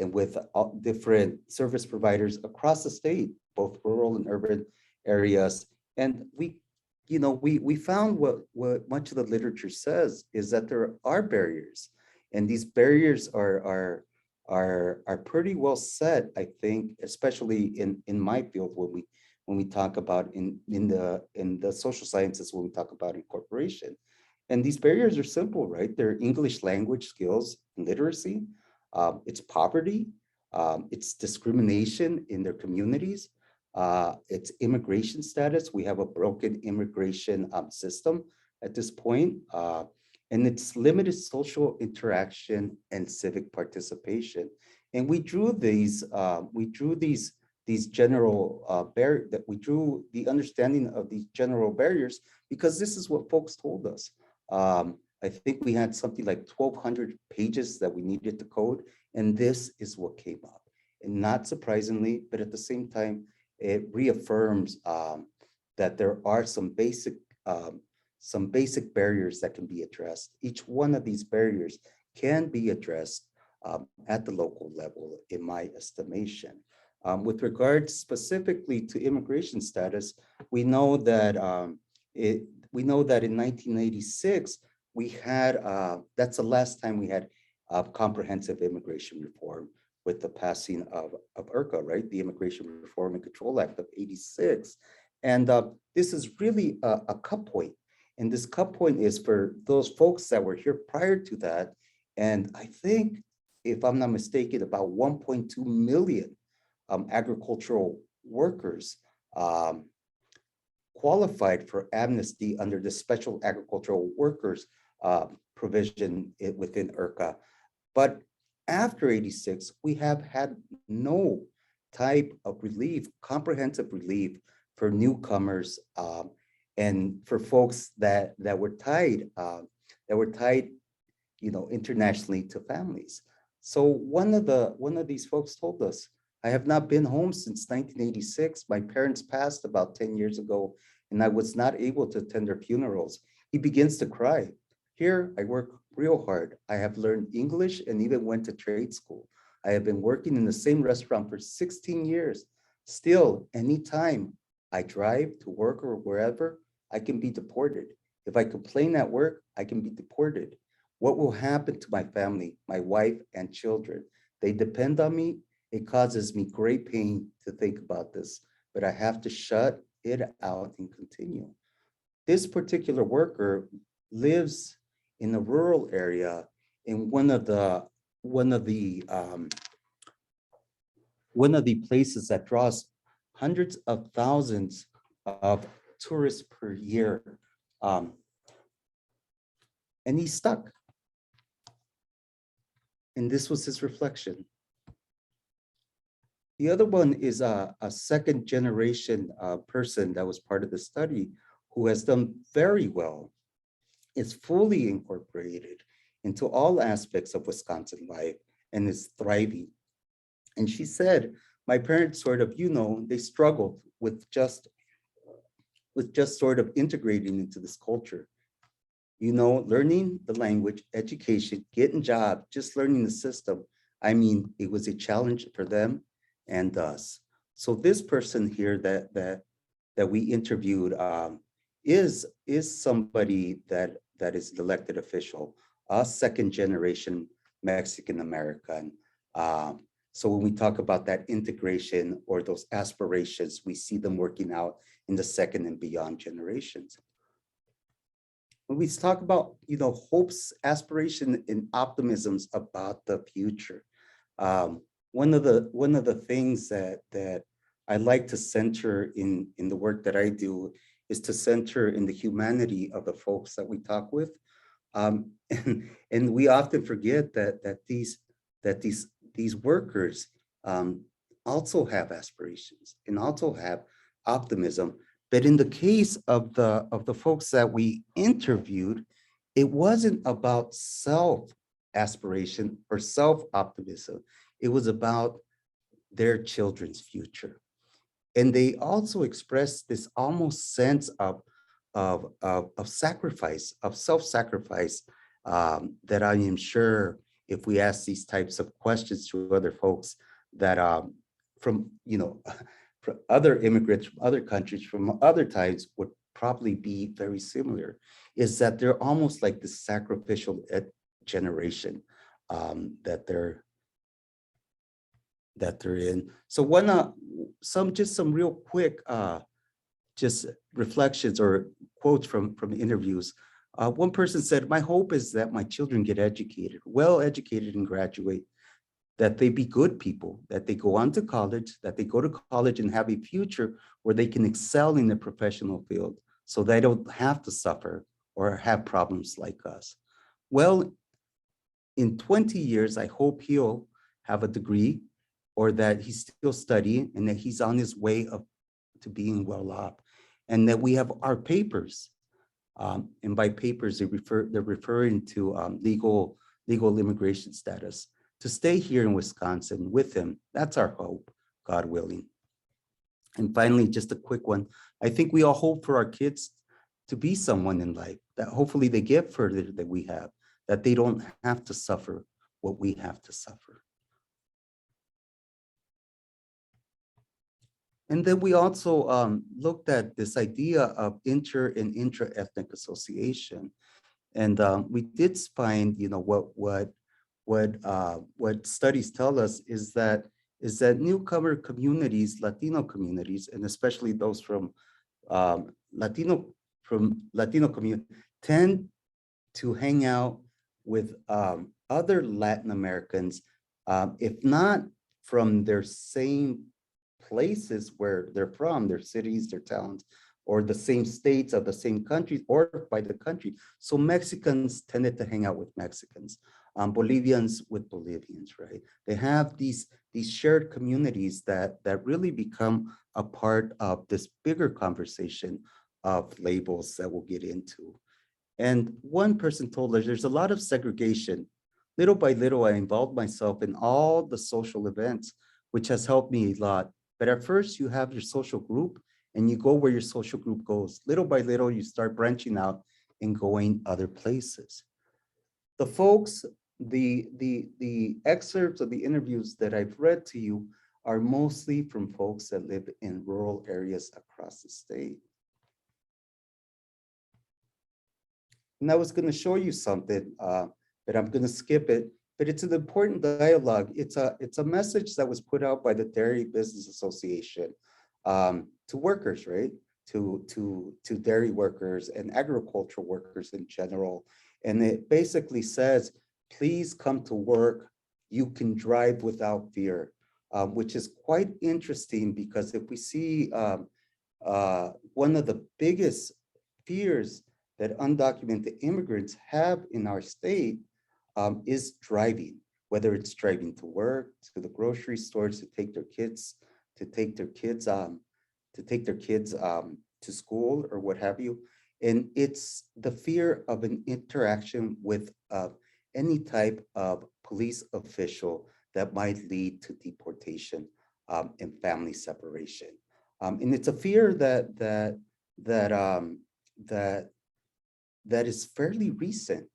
with different service providers across the state, both rural and urban areas. And we found what much of the literature says is that there are barriers, and these barriers are pretty well set, I think, especially in my field when we talk about in the social sciences, when we talk about incorporation. And these barriers are simple, right? They're English language skills and literacy. It's poverty. It's discrimination in their communities. It's immigration status. We have a broken immigration system at this point. And it's limited social interaction and civic participation. And we drew these general barriers, that we drew the understanding of these general barriers because this is what folks told us. I think we had something like 1,200 pages that we needed to code, and this is what came up. And not surprisingly, but at the same time, it reaffirms that there are some basic barriers that can be addressed. Each one of these barriers can be addressed at the local level, in my estimation. With regards specifically to immigration status, we know that in 1986 we had that's the last time we had comprehensive immigration reform with the passing of IRCA, right? The Immigration Reform and Control Act of '86, and this is really a cut point. And this cut point is for those folks that were here prior to that. And I think, if I'm not mistaken, about 1.2 million agricultural workers qualified for amnesty under the Special Agricultural Workers provision within IRCA. But after '86, we have had no type of relief, comprehensive relief for newcomers and for folks that were tied, internationally to families. So one of these folks told us, "I have not been home since 1986. My parents passed about 10 years ago, and I was not able to attend their funerals." He begins to cry. "Here, I work real hard. I have learned English and even went to trade school. I have been working in the same restaurant for 16 years. Still, anytime I drive to work or wherever, I can be deported. If I complain at work, I can be deported. What will happen to my family, my wife and children? They depend on me. It causes me great pain to think about this, but I have to shut it out and continue." This particular worker lives in a rural area in one of the places that draws hundreds of thousands of tourists per year. And he's stuck. And this was his reflection. The other one is a second generation person that was part of the study who has done very well. Is fully incorporated into all aspects of Wisconsin life and is thriving. And she said, "My parents sort of, they struggled with just sort of integrating into this culture. Learning the language, education, getting jobs, just learning the system I mean, it was a challenge for them and us. So this person here that we interviewed is somebody that is an elected official, a second generation Mexican American. So when we talk about that integration or those aspirations, we see them working out in the second and beyond generations. When we talk about, hopes, aspiration, and optimisms about the future, one of the things that I like to center in the work that I do is to center in the humanity of the folks that we talk with, and we often forget that these workers also have aspirations and also have optimism. But in the case of the folks that we interviewed, it wasn't about self-aspiration or self-optimism. It was about their children's future. And they also expressed this almost sense of sacrifice, of self-sacrifice, that I am sure if we ask these types of questions to other folks that from from other immigrants from other countries, from other times, would probably be very similar, is that they're almost like the sacrificial generation that they're in. So some real quick just reflections or quotes from interviews. One person said, "My hope is that my children get educated, well educated, and graduate, that they be good people, that they go on to college, that they go to college and have a future where they can excel in the professional field so they don't have to suffer or have problems like us." Well, in 20 years, I hope he'll have a degree, or that he's still studying, and that he's on his way to being well off, and that we have our papers. And by papers, they're referring to legal immigration status, to stay here in Wisconsin with him. That's our hope, God willing. And finally, just a quick one. I think we all hope for our kids to be someone in life, that hopefully they get further than we have, that they don't have to suffer what we have to suffer. And then we also looked at this idea of inter and intra-ethnic association. And we did find, what studies tell us is that newcomer communities, Latino communities, and especially those from Latino community, tend to hang out with other Latin Americans, if not from their same places where they're from, their cities, their towns, or the same states of the same countries, or by the country. So Mexicans tended to hang out with Mexicans, Bolivians with Bolivians, right? They have these shared communities that really become a part of this bigger conversation of labels that we'll get into. And one person told us there's a lot of segregation. Little by little, I involved myself in all the social events, which has helped me a lot. But at first, you have your social group, and you go where your social group goes. Little by little, you start branching out and going other places. The folks, the excerpts of the interviews that I've read to you are mostly from folks that live in rural areas across the state. And I was going to show you something, but I'm going to skip it. But it's an important dialogue. It's a message that was put out by the Dairy Business Association to workers, right? To dairy workers and agricultural workers in general. And it basically says, please come to work. You can drive without fear, which is quite interesting, because if we see one of the biggest fears that undocumented immigrants have in our state is driving, whether it's driving to work, to the grocery stores, to take their kids to school or what have you. And it's the fear of an interaction with any type of police official that might lead to deportation and family separation. And it's a fear that is fairly recent.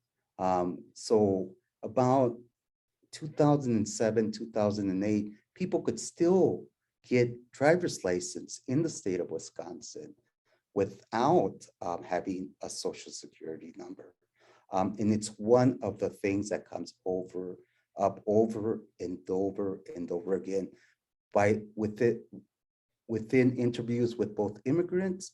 So about 2007, 2008, people could still get driver's license in the state of Wisconsin without having a social security number. And it's one of the things that comes over and over again within interviews with both immigrants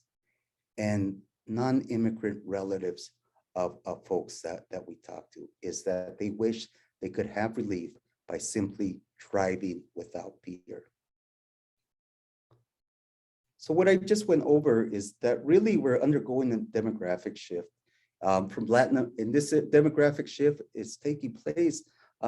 and non-immigrant relatives of folks that we talk to, is that they wish they could have relief by simply driving without fear. So what I just went over is that really we're undergoing a demographic shift from Latin, and this demographic shift is taking place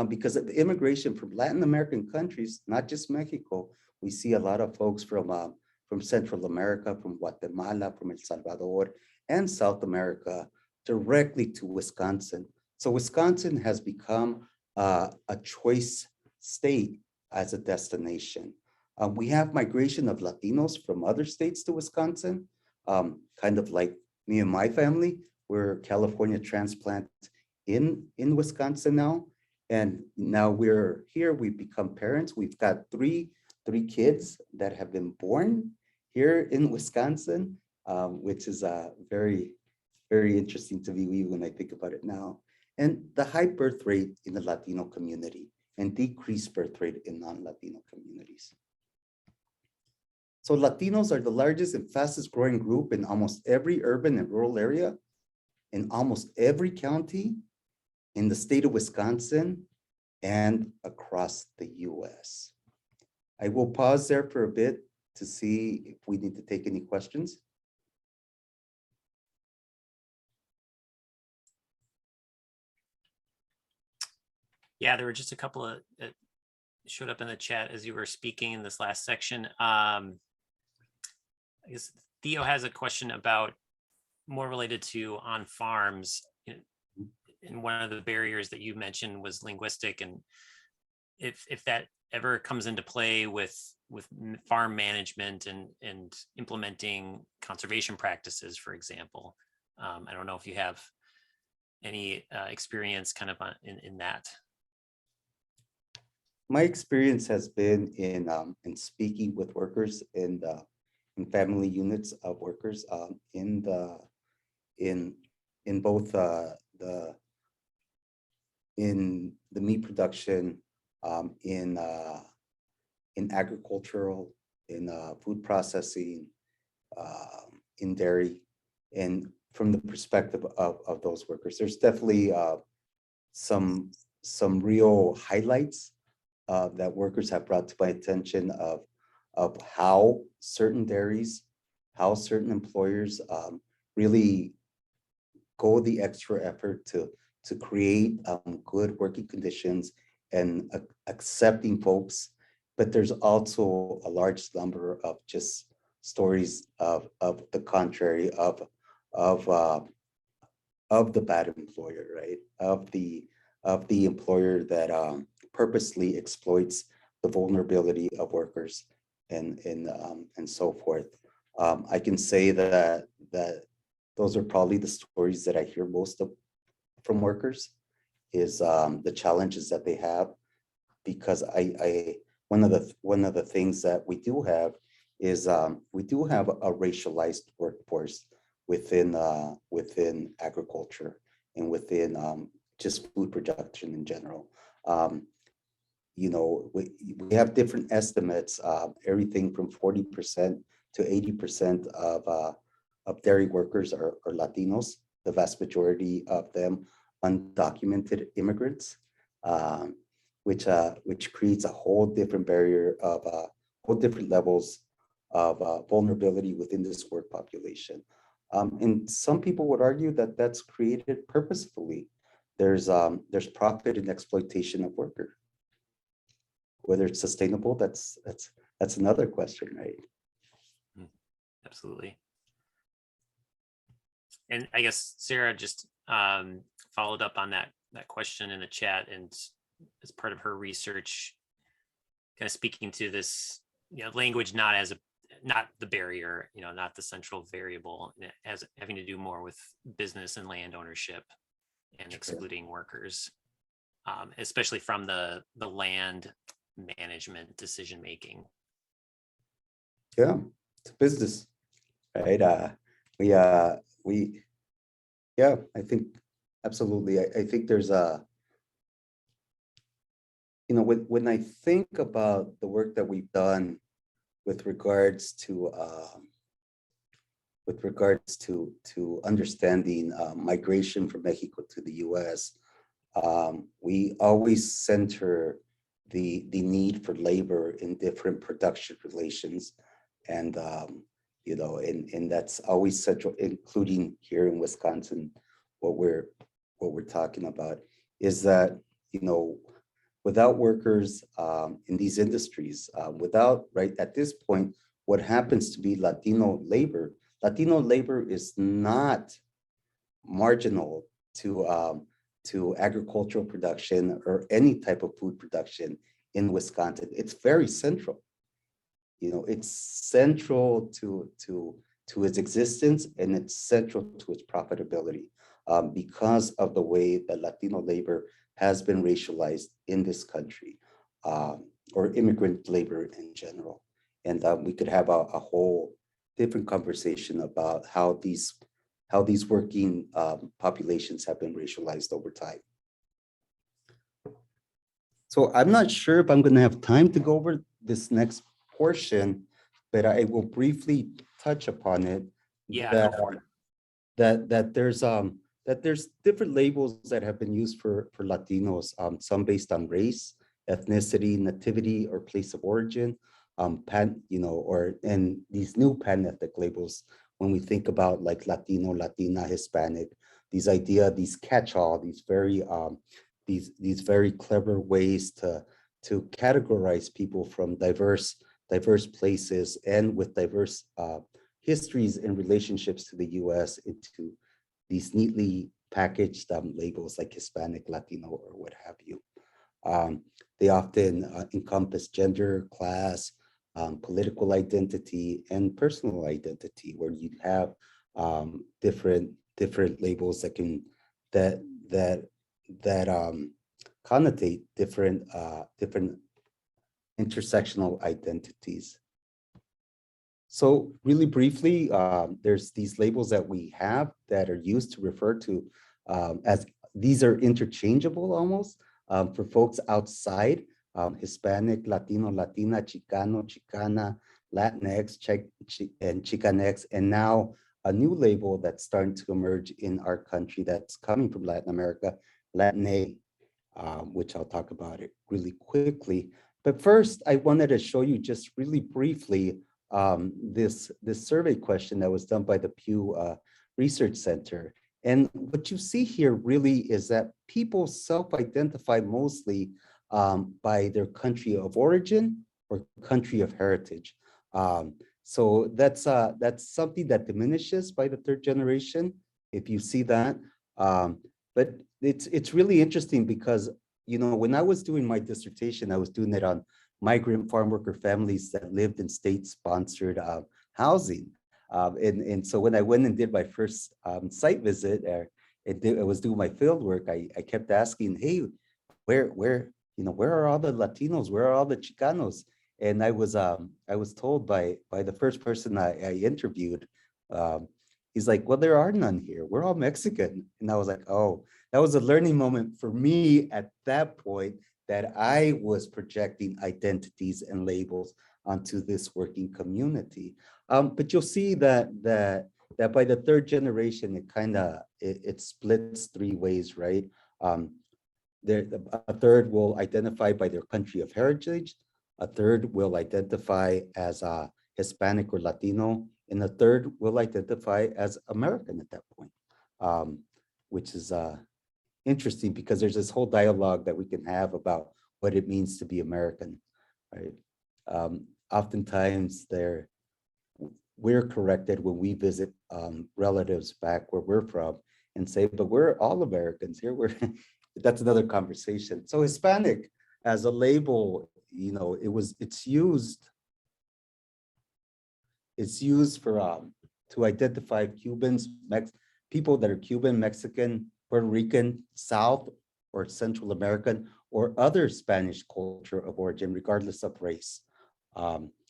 because of the immigration from Latin American countries, not just Mexico. We see a lot of folks from Central America, from Guatemala, from El Salvador, and South America directly to Wisconsin. So Wisconsin has become a choice state as a destination. We have migration of Latinos from other states to Wisconsin, kind of like me and my family. We're California transplant in Wisconsin now. And now we're here, we've become parents. We've got three kids that have been born here in Wisconsin, which is very, very interesting to me when I think about it now. And the high birth rate in the Latino community and decreased birth rate in non-Latino communities. So Latinos are the largest and fastest growing group in almost every urban and rural area, in almost every county in the state of Wisconsin and across the US. I will pause there for a bit to see if we need to take any questions. Yeah, there were just a couple of that showed up in the chat as you were speaking in this last section. I guess Theo has a question about more related to on farms. And one of the barriers that you mentioned was linguistic, and if that ever comes into play with farm management and implementing conservation practices, for example. I don't know if you have any experience kind of in that. My experience has been in speaking with workers in family units of workers in both in the meat production, in agricultural, in food processing, in dairy, and from the perspective of those workers, there's definitely some real highlights that workers have brought to my attention of how certain dairies, how certain employers really go the extra effort to create good working conditions and accepting folks. But there's also a large number of just stories of the contrary, of the bad employer, right? Of the employer that purposely exploits the vulnerability of workers and so forth. I can say that those are probably the stories that I hear most of from workers, is the challenges that they have, because one of the things that we do have is we do have a racialized workforce within agriculture and within just food production in general. We have different estimates, everything from 40% to 80% of dairy workers are Latinos, the vast majority of them undocumented immigrants, which creates a whole different barrier of whole different levels of vulnerability within this work population. And some people would argue that that's created purposefully. There's profit and exploitation of worker. Whether it's sustainable, that's another question, right? Absolutely. And I guess Sarah just followed up on that question in the chat, and as part of her research, kind of speaking to this, language not the barrier, not the central variable, as having to do more with business and land ownership and excluding workers. especially from the land management decision making. Yeah, it's a business, right? Yeah, I think absolutely. I think there's when I think about the work that we've done with regards to understanding migration from Mexico to the U.S., we always center the need for labor in different production relations, and and that's always central, including here in Wisconsin. What we're talking about is that without workers in these industries, without at this point, what happens to be Latino labor is not marginal to agricultural production or any type of food production in Wisconsin. It's very central. It's central to its existence, and it's central to its profitability because of the way that Latino labor has been racialized in this country, or immigrant labor in general. And we could have a whole different conversation about how these working populations have been racialized over time. So I'm not sure if I'm going to have time to go over this next portion, but I will briefly touch upon it. Yeah, that there's different labels that have been used for Latinos, some based on race, ethnicity, nativity, or place of origin, and these new pan-ethnic labels. When we think about like Latino, Latina, Hispanic, these catch-all, these very clever ways to categorize people from diverse places and with diverse histories and relationships to the U.S. into these neatly packaged labels like Hispanic, Latino, or what have you. They often encompass gender, class, political identity, and personal identity, where you have different labels that connotate different intersectional identities. So really briefly, there's these labels that we have that are used to refer to as these are interchangeable almost for folks outside Hispanic, Latino, Latina, Chicano, Chicana, Latinx, and Chicanx, and now a new label that's starting to emerge in our country that's coming from Latin America, Latina, which I'll talk about it really quickly. But first, I wanted to show you just really briefly this survey question that was done by the Pew Research Center. And what you see here really is that people self-identify mostly by their country of origin or country of heritage. So that's something that diminishes by the third generation, if you see that. But it's really interesting because, when I was doing my dissertation, I was doing it on migrant farm worker families that lived in state-sponsored housing. And so when I went and did my first site visit, I was doing my field work, I kept asking, hey, where are all the Latinos? Where are all the Chicanos? And I was told by the first person I interviewed, he's like, well, there are none here. We're all Mexican. And I was like, oh, that was a learning moment for me at that point, that I was projecting identities and labels onto this working community. But you'll see that by the third generation, it splits three ways, right? A third will identify by their country of heritage, a third will identify as Hispanic or Latino, and a third will identify as American at that point, which is interesting because there's this whole dialogue that we can have about what it means to be American, right? Oftentimes we're corrected when we visit relatives back where we're from and say, but we're all Americans here. That's another conversation. So Hispanic as a label, it's used for to identify Cubans, people that are Cuban, Mexican, Puerto Rican, South or Central American or other Spanish culture of origin, regardless of race.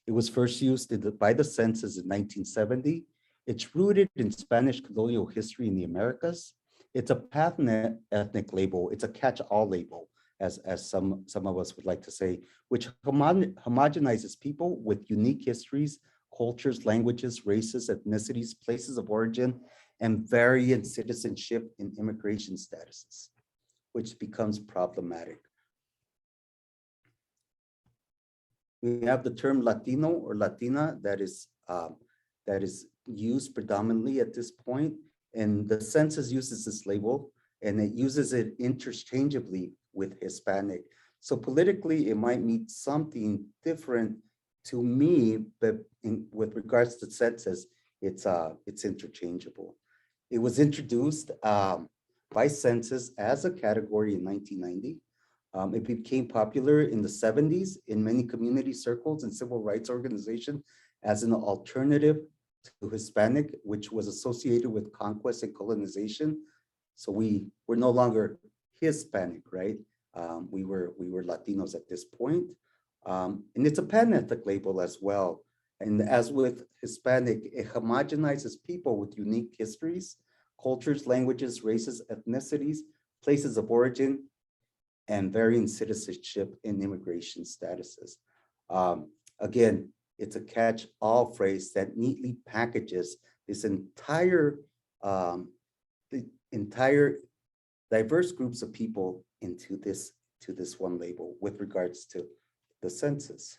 It was first used by the census in 1970. It's rooted in Spanish colonial history in the Americas. It's a pan-ethnic label. It's a catch-all label, as some of us would like to say, which homogenizes people with unique histories, cultures, languages, races, ethnicities, places of origin, and variant citizenship and immigration statuses, which becomes problematic. We have the term Latino or Latina that is used predominantly at this point, and the census uses this label, and it uses it interchangeably with Hispanic. So politically, it might mean something different to me, but with regards to census, it's interchangeable. It was introduced by census as a category in 1990. It became popular in the 70s in many community circles and civil rights organizations as an alternative to Hispanic, which was associated with conquest and colonization. So we were no longer Hispanic, right? We were Latinos at this point. And it's a pan-ethnic label as well. And as with Hispanic, it homogenizes people with unique histories, cultures, languages, races, ethnicities, places of origin, and varying citizenship and immigration statuses. Again, it's a catch-all phrase that neatly packages this entire diverse groups of people into this one label with regards to the census.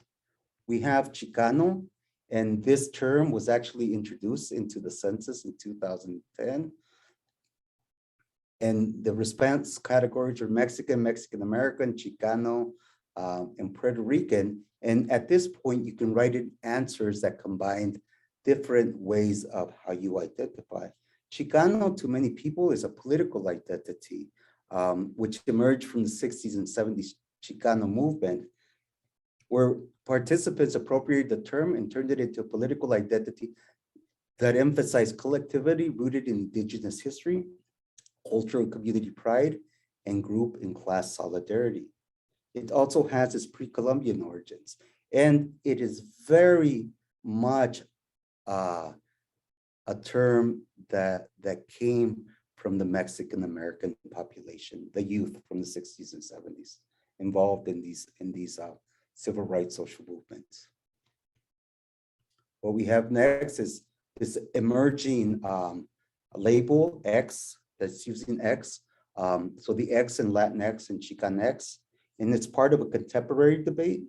We have Chicano, and this term was actually introduced into the census in 2010. And the response categories are Mexican, Mexican-American, Chicano, and Puerto Rican. And at this point, you can write in answers that combined different ways of how you identify. Chicano, to many people, is a political identity, which emerged from the 60s and 70s Chicano movement, where participants appropriated the term and turned it into a political identity that emphasized collectivity rooted in indigenous history, cultural and community pride, and group and class solidarity. It also has its pre-Columbian origins, and it is very much a term that came from the Mexican-American population, the youth from the 60s and 70s, involved in these civil rights social movements. What we have next is this emerging label X, that's using X. So the X in Latinx and Chicanx, and it's part of a contemporary debate.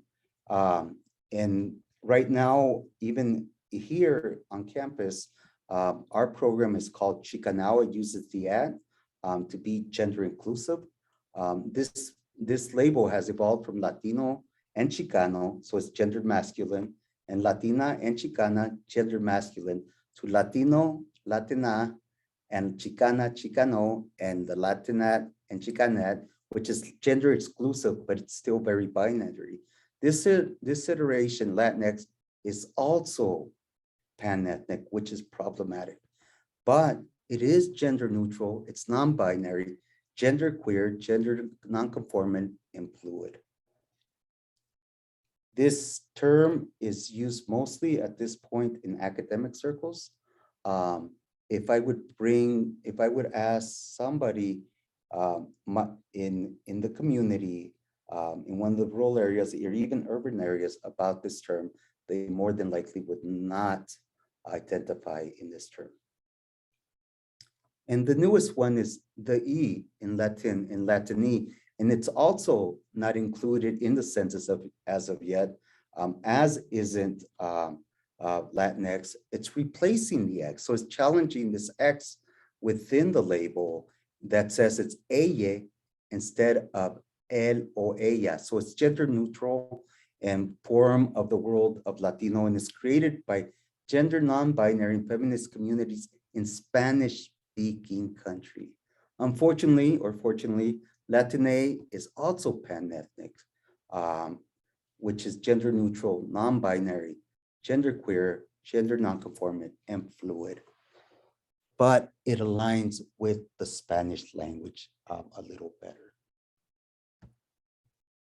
And right now, even here on campus, our program is called Chicanow. It uses the ad to be gender inclusive. This label has evolved from Latino and Chicano, so it's gendered masculine, and Latina and Chicana, gender masculine, to Latino, Latina, and Chicana, Chicano, and the Latinat and Chicanat, which is gender exclusive, but it's still very binary. This iteration, Latinx, is also pan-ethnic, which is problematic, but it is gender neutral, it's non-binary, gender queer, gender non-conformant, and fluid. This term is used mostly at this point in academic circles. If I would ask somebody in the community, in one of the rural areas or even urban areas about this term, they more than likely would not identify in this term. And the newest one is the E in Latin, in Latini, and it's also not included in the census as of yet, as isn't Latinx. It's replacing the X, so it's challenging this X within the label that says it's ella instead of él or ella. So it's gender neutral and form of the world of Latino, and it's created by gender non-binary and feminist communities in Spanish-speaking country. Unfortunately, or fortunately, Latine is also pan-ethnic, which is gender neutral, non-binary, genderqueer, gender non-conformant, and fluid. But it aligns with the Spanish language a little better.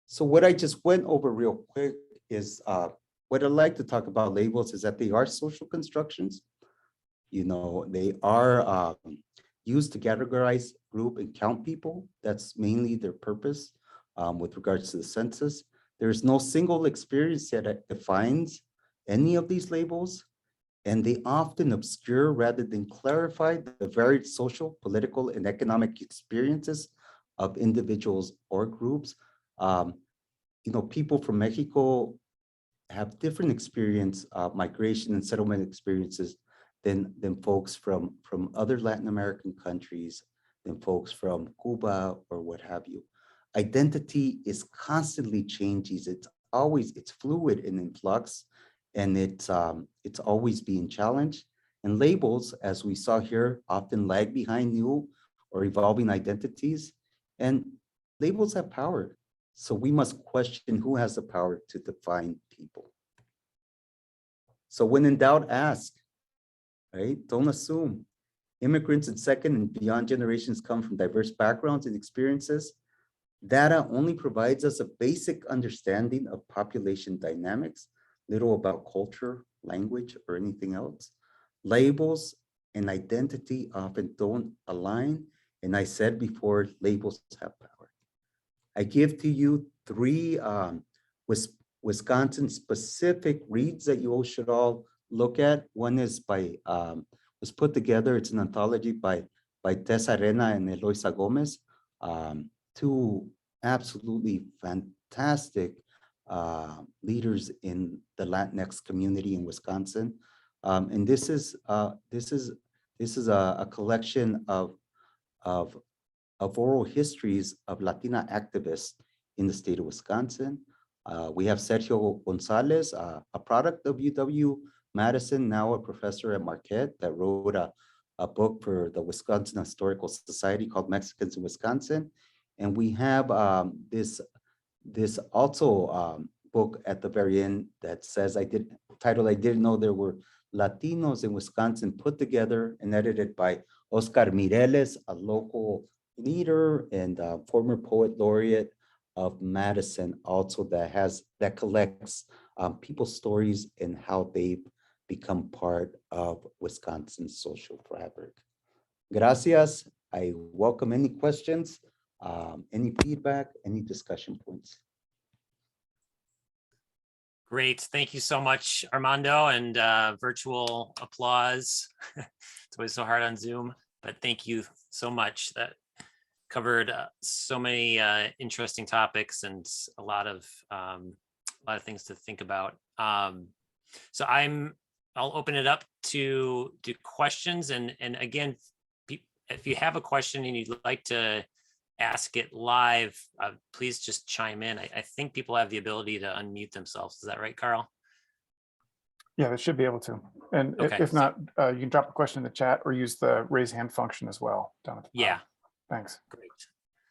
So what I just went over real quick is what I like to talk about labels is that they are social constructions. You know, they are used to categorize, group, and count people. That's mainly their purpose with regards to the census. There's no single experience that defines any of these labels, and they often obscure rather than clarify the varied social, political, and economic experiences of individuals or groups. You know, people from Mexico have different experience, migration and settlement experiences than folks from other Latin American countries, than folks from Cuba or what have you. Identity is constantly changing. It's fluid and in flux, and it's always being challenged. And labels, as we saw here, often lag behind new or evolving identities. And labels have power. So we must question who has the power to define people. So when in doubt, ask, right? Don't assume. Immigrants in second and beyond generations come from diverse backgrounds and experiences. Data only provides us a basic understanding of population dynamics, little about culture, language, or anything else. Labels and identity often don't align. And I said before, labels have power. I give to you three Wisconsin-specific reads that you all should all look at. One is was put together. It's an anthology by Tessa Arena and Eloisa Gomez. Two absolutely fantastic leaders in the Latinx community in Wisconsin. And this is a collection of oral histories of Latina activists in the state of Wisconsin. We have Sergio Gonzalez, a product of UW-Madison, now a professor at Marquette, that wrote a book for the Wisconsin Historical Society called Mexicans in Wisconsin. And we have this also book at the very end that says, titled, I Didn't Know There Were Latinos in Wisconsin, put together and edited by Oscar Mireles, a local leader and former poet laureate of Madison, also that collects people's stories and how they've become part of Wisconsin's social fabric. Gracias. I welcome any questions, any feedback, any discussion points. Great. Thank you so much, Armando, and virtual applause. It's always so hard on Zoom, but thank you so much. That covered so many interesting topics and a lot of things to think about. So I'll open it up to questions, and again, if you have a question and you'd like to ask it live, please just chime in. I think people have the ability to unmute themselves. Is that right, Carl? Yeah, they should be able to. And Okay. if not, you can drop a question in the chat or use the raise hand function as well down at the bottom. Yeah. Thanks. Great.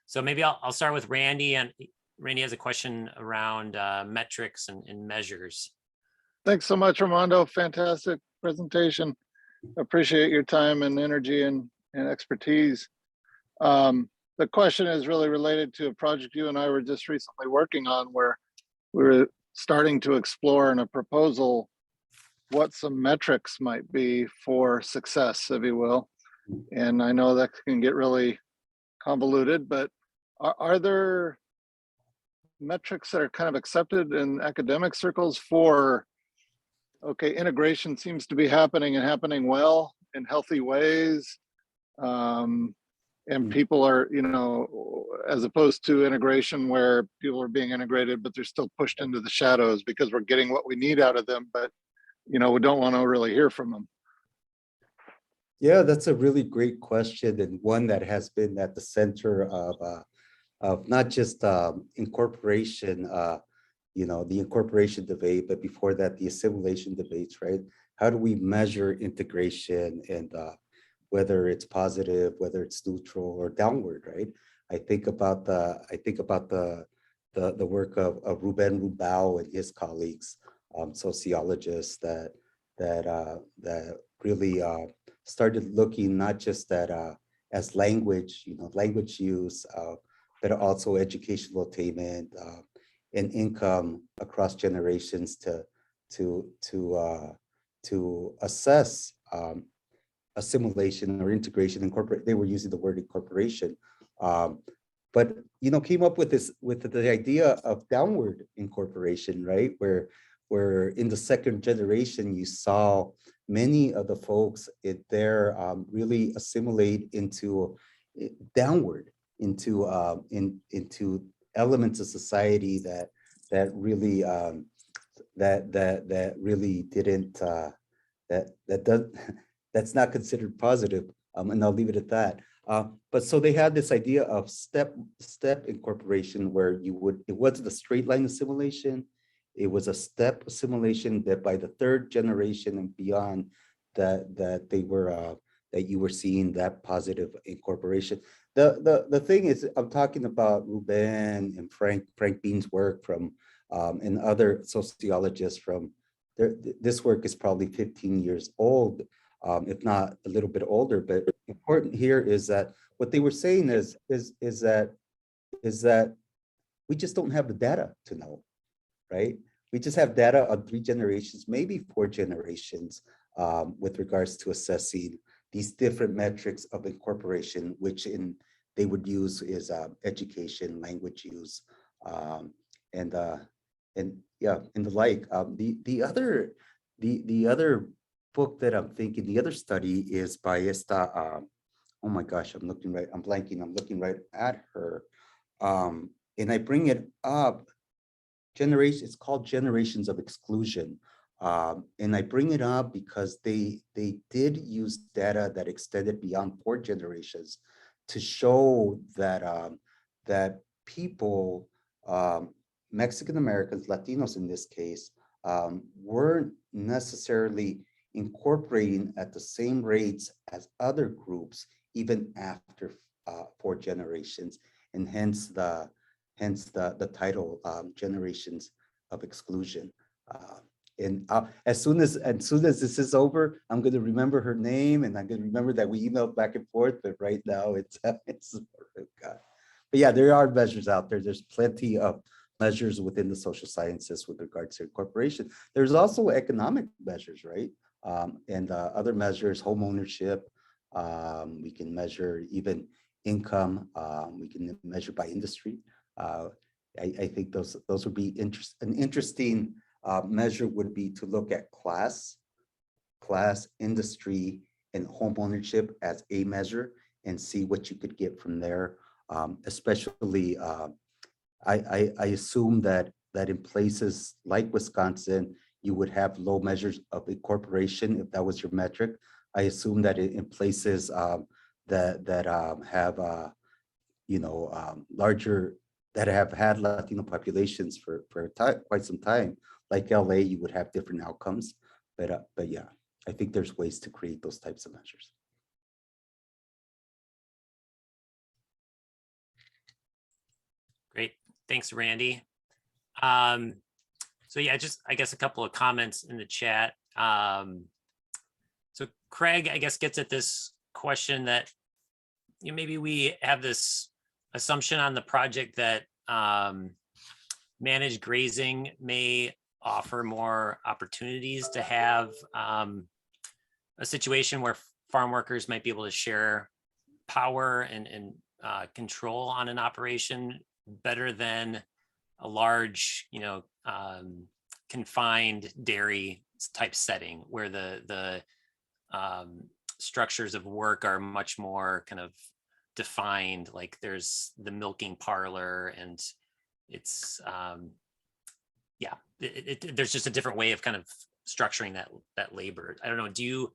So maybe I'll start with Randy, and Randy has a question around metrics and measures. Thanks so much, Armando. Fantastic presentation. Appreciate your time and energy and expertise. The question is really related to a project you and I were just recently working on, where we were starting to explore in a proposal what some metrics might be for success, if you will. And I know that can get really convoluted, but are there metrics that are kind of accepted in academic circles for, okay, integration seems to be happening and happening well in healthy ways, and people are, you know, as opposed to integration where people are being integrated, but they're still pushed into the shadows because we're getting what we need out of them, but, you know, we don't want to really hear from them. Yeah, that's a really great question, and one that has been at the center of not just incorporation, you know, the incorporation debate, but before that, the assimilation debates, right? How do we measure integration, and whether it's positive, whether it's neutral or downward, right? I think about the work of Ruben Rubao and his colleagues, sociologists that really started looking not just at as language, you know, language use, but also educational attainment, and income across generations to assess assimilation or integration. They were using the word incorporation, but came up with the idea of downward incorporation, right? Where in the second generation you saw many of the folks there really assimilate into downward into elements of society that really really didn't that's not considered positive, and I'll leave it at that. But so they had this idea of step incorporation where it wasn't a straight line assimilation, it was a step assimilation that by the third generation and beyond that you were seeing that positive incorporation. The thing is, I'm talking about Ruben and Frank Bean's work from and other sociologists from this work is probably 15 years old, if not a little bit older. But important here is that what they were saying is that we just don't have the data to know, right? We just have data on 3 generations, maybe 4 generations, with regards to assessing these different metrics of incorporation, which they would use is education, language use, and the like. The other book that I'm thinking, the other study is by esta. Oh my gosh, I'm looking right at her, and I bring it up. It's called Generations of Exclusion. And I bring it up because they did use data that extended beyond 4 generations to show that people, Mexican Americans, Latinos in this case, weren't necessarily incorporating at the same rates as other groups, even after 4 generations, and hence the title, Generations of Exclusion. And as soon as this is over, I'm going to remember her name, and I'm going to remember that we emailed back and forth. But right now, it's God. But yeah, there are measures out there. There's plenty of measures within the social sciences with regards to incorporation. There's also economic measures, right? And other measures, home ownership. We can measure even income. We can measure by industry. I think those would be an interesting measure would be to look at class, industry, and home ownership as a measure and see what you could get from there. Especially, I assume that in places like Wisconsin, you would have low measures of incorporation if that was your metric. I assume that in places that have larger, that have had Latino populations for quite some time, like LA, you would have different outcomes. But yeah, I think there's ways to create those types of measures. Great, thanks, Randy. So yeah, just I guess a couple of comments in the chat. So Craig, I guess, gets at this question that maybe we have this assumption on the project that managed grazing may offer more opportunities to have a situation where farm workers might be able to share power and control on an operation better than a large, confined dairy type setting where the structures of work are much more kind of defined. Like there's the milking parlor, and it's there's just a different way of kind of structuring that labor. I don't know. Do you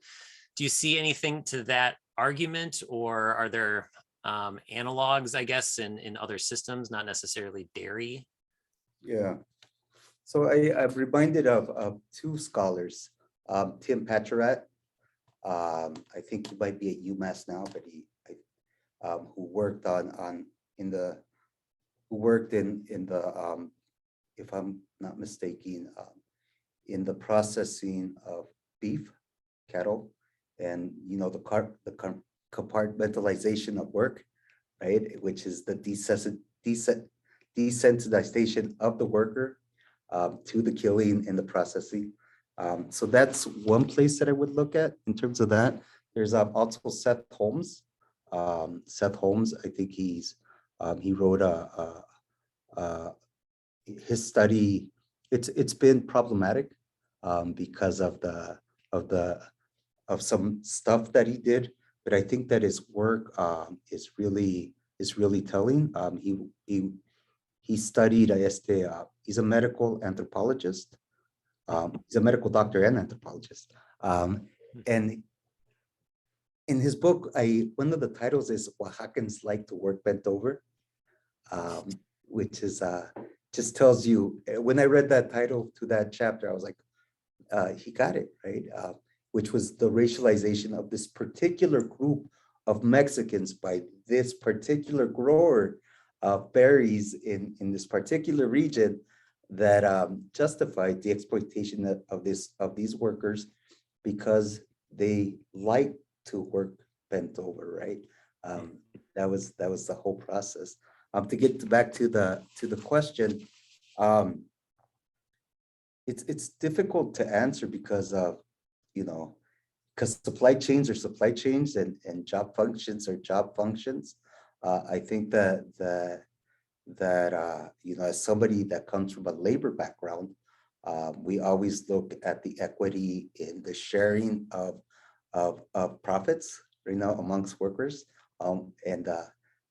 see anything to that argument, or are there analogs, I guess, in other systems, not necessarily dairy? Yeah. So I'm reminded of 2 scholars, Tim Pacharat. I think he might be at UMass now, but who worked in the if I'm not mistaken, in the processing of beef, cattle, and the compartmentalization of work, right? Which is the desensitization of the worker to the killing and the processing. So that's one place that I would look at in terms of that. There's also Seth Holmes. Seth Holmes, I think he wrote his study. It's been problematic because of some stuff that he did, but I think that his work is really telling. He studied he's a medical anthropologist. He's a medical doctor and anthropologist. And in his book, one of the titles is Oaxacans Like to Work Bent Over, which is just tells you, when I read that title to that chapter, I was like, he got it, right? Which was the racialization of this particular group of Mexicans by this particular grower of berries in this particular region that justified the exploitation of these workers because they like to work bent over, right? That was the whole process. To get back to the question, it's difficult to answer because of, because supply chains are supply chains and job functions are job functions. I think that as somebody that comes from a labor background, we always look at the equity in the sharing of profits, amongst workers. And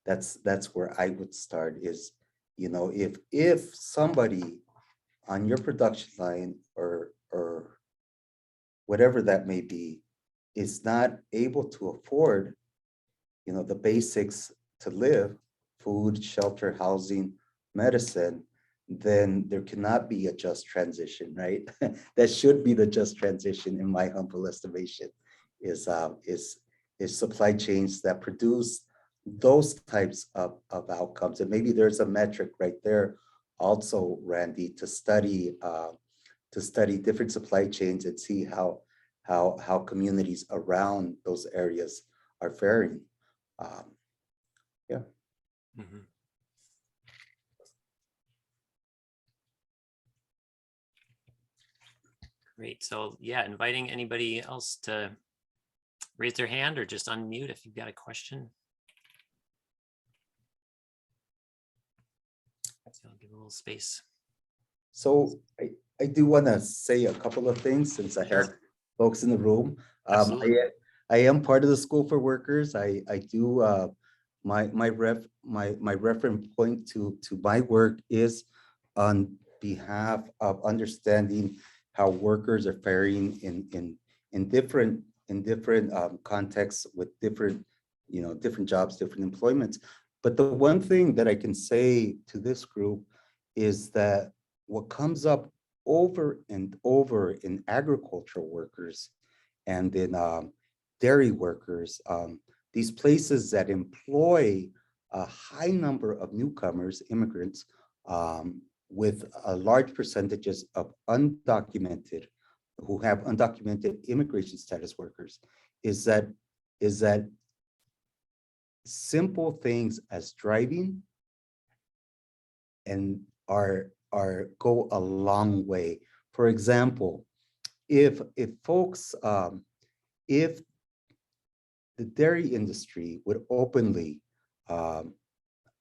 that's where I would start is, if somebody on your production line or whatever that may be is not able to afford, the basics to live, food, shelter, housing, medicine, then there cannot be a just transition, right? That should be the just transition, in my humble estimation, is supply chains that produce those types of outcomes. And maybe there's a metric right there also, Randy, to study different supply chains and see how communities around those areas are faring. Yeah. Mm-hmm. Great. So yeah, inviting anybody else to raise their hand or just unmute if you've got a question. So I'll give a little space. So I do want to say a couple of things since I have folks in the room. I am part of the School for Workers. I do my reference point to my work is on behalf of understanding how workers are faring in different contexts with different jobs, different employments. But the one thing that I can say to this group is that what comes up over and over in agricultural workers and in dairy workers, these places that employ a high number of newcomers, immigrants, with a large percentages of undocumented, who have undocumented immigration status workers, is that simple things as driving and go a long way. For example, if folks, if the dairy industry would openly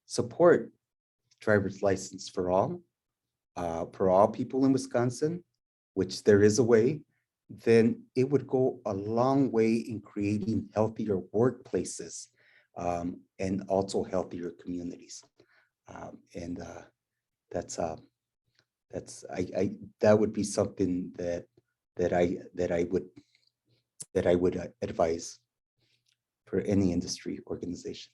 support driver's license for all people in Wisconsin, which there is a way, then it would go a long way in creating healthier workplaces and also healthier communities. And that would be something that I would advise for any industry organization.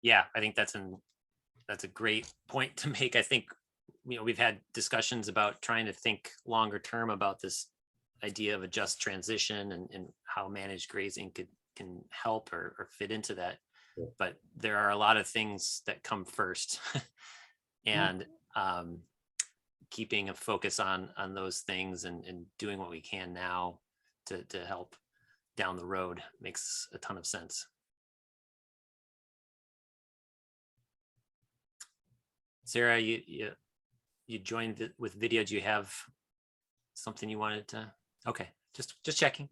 Yeah, I think that's a great point to make. I think we've had discussions about trying to think longer term about this idea of a just transition and how managed grazing can help or fit into that. Yeah. But there are a lot of things that come first, and keeping a focus on those things and doing what we can now to help down the road makes a ton of sense. Sarah, you joined with video. Do you have something you wanted to? Okay, just checking.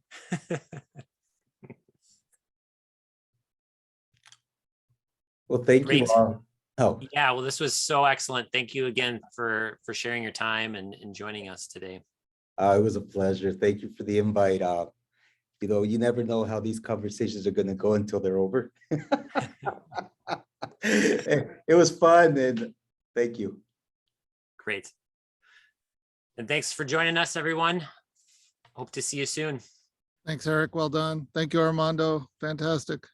Well, thank you Great. all. Oh, Yeah, well, this was so excellent. Thank you again for sharing your time and joining us today. it was a pleasure. Thank you for the invite. You know, you never know how these conversations are going to go until they're over. It was fun, and thank you. Great. And thanks for joining us, everyone. Hope to see you soon. Thanks, Eric. Well done. Thank you, Armando. Fantastic.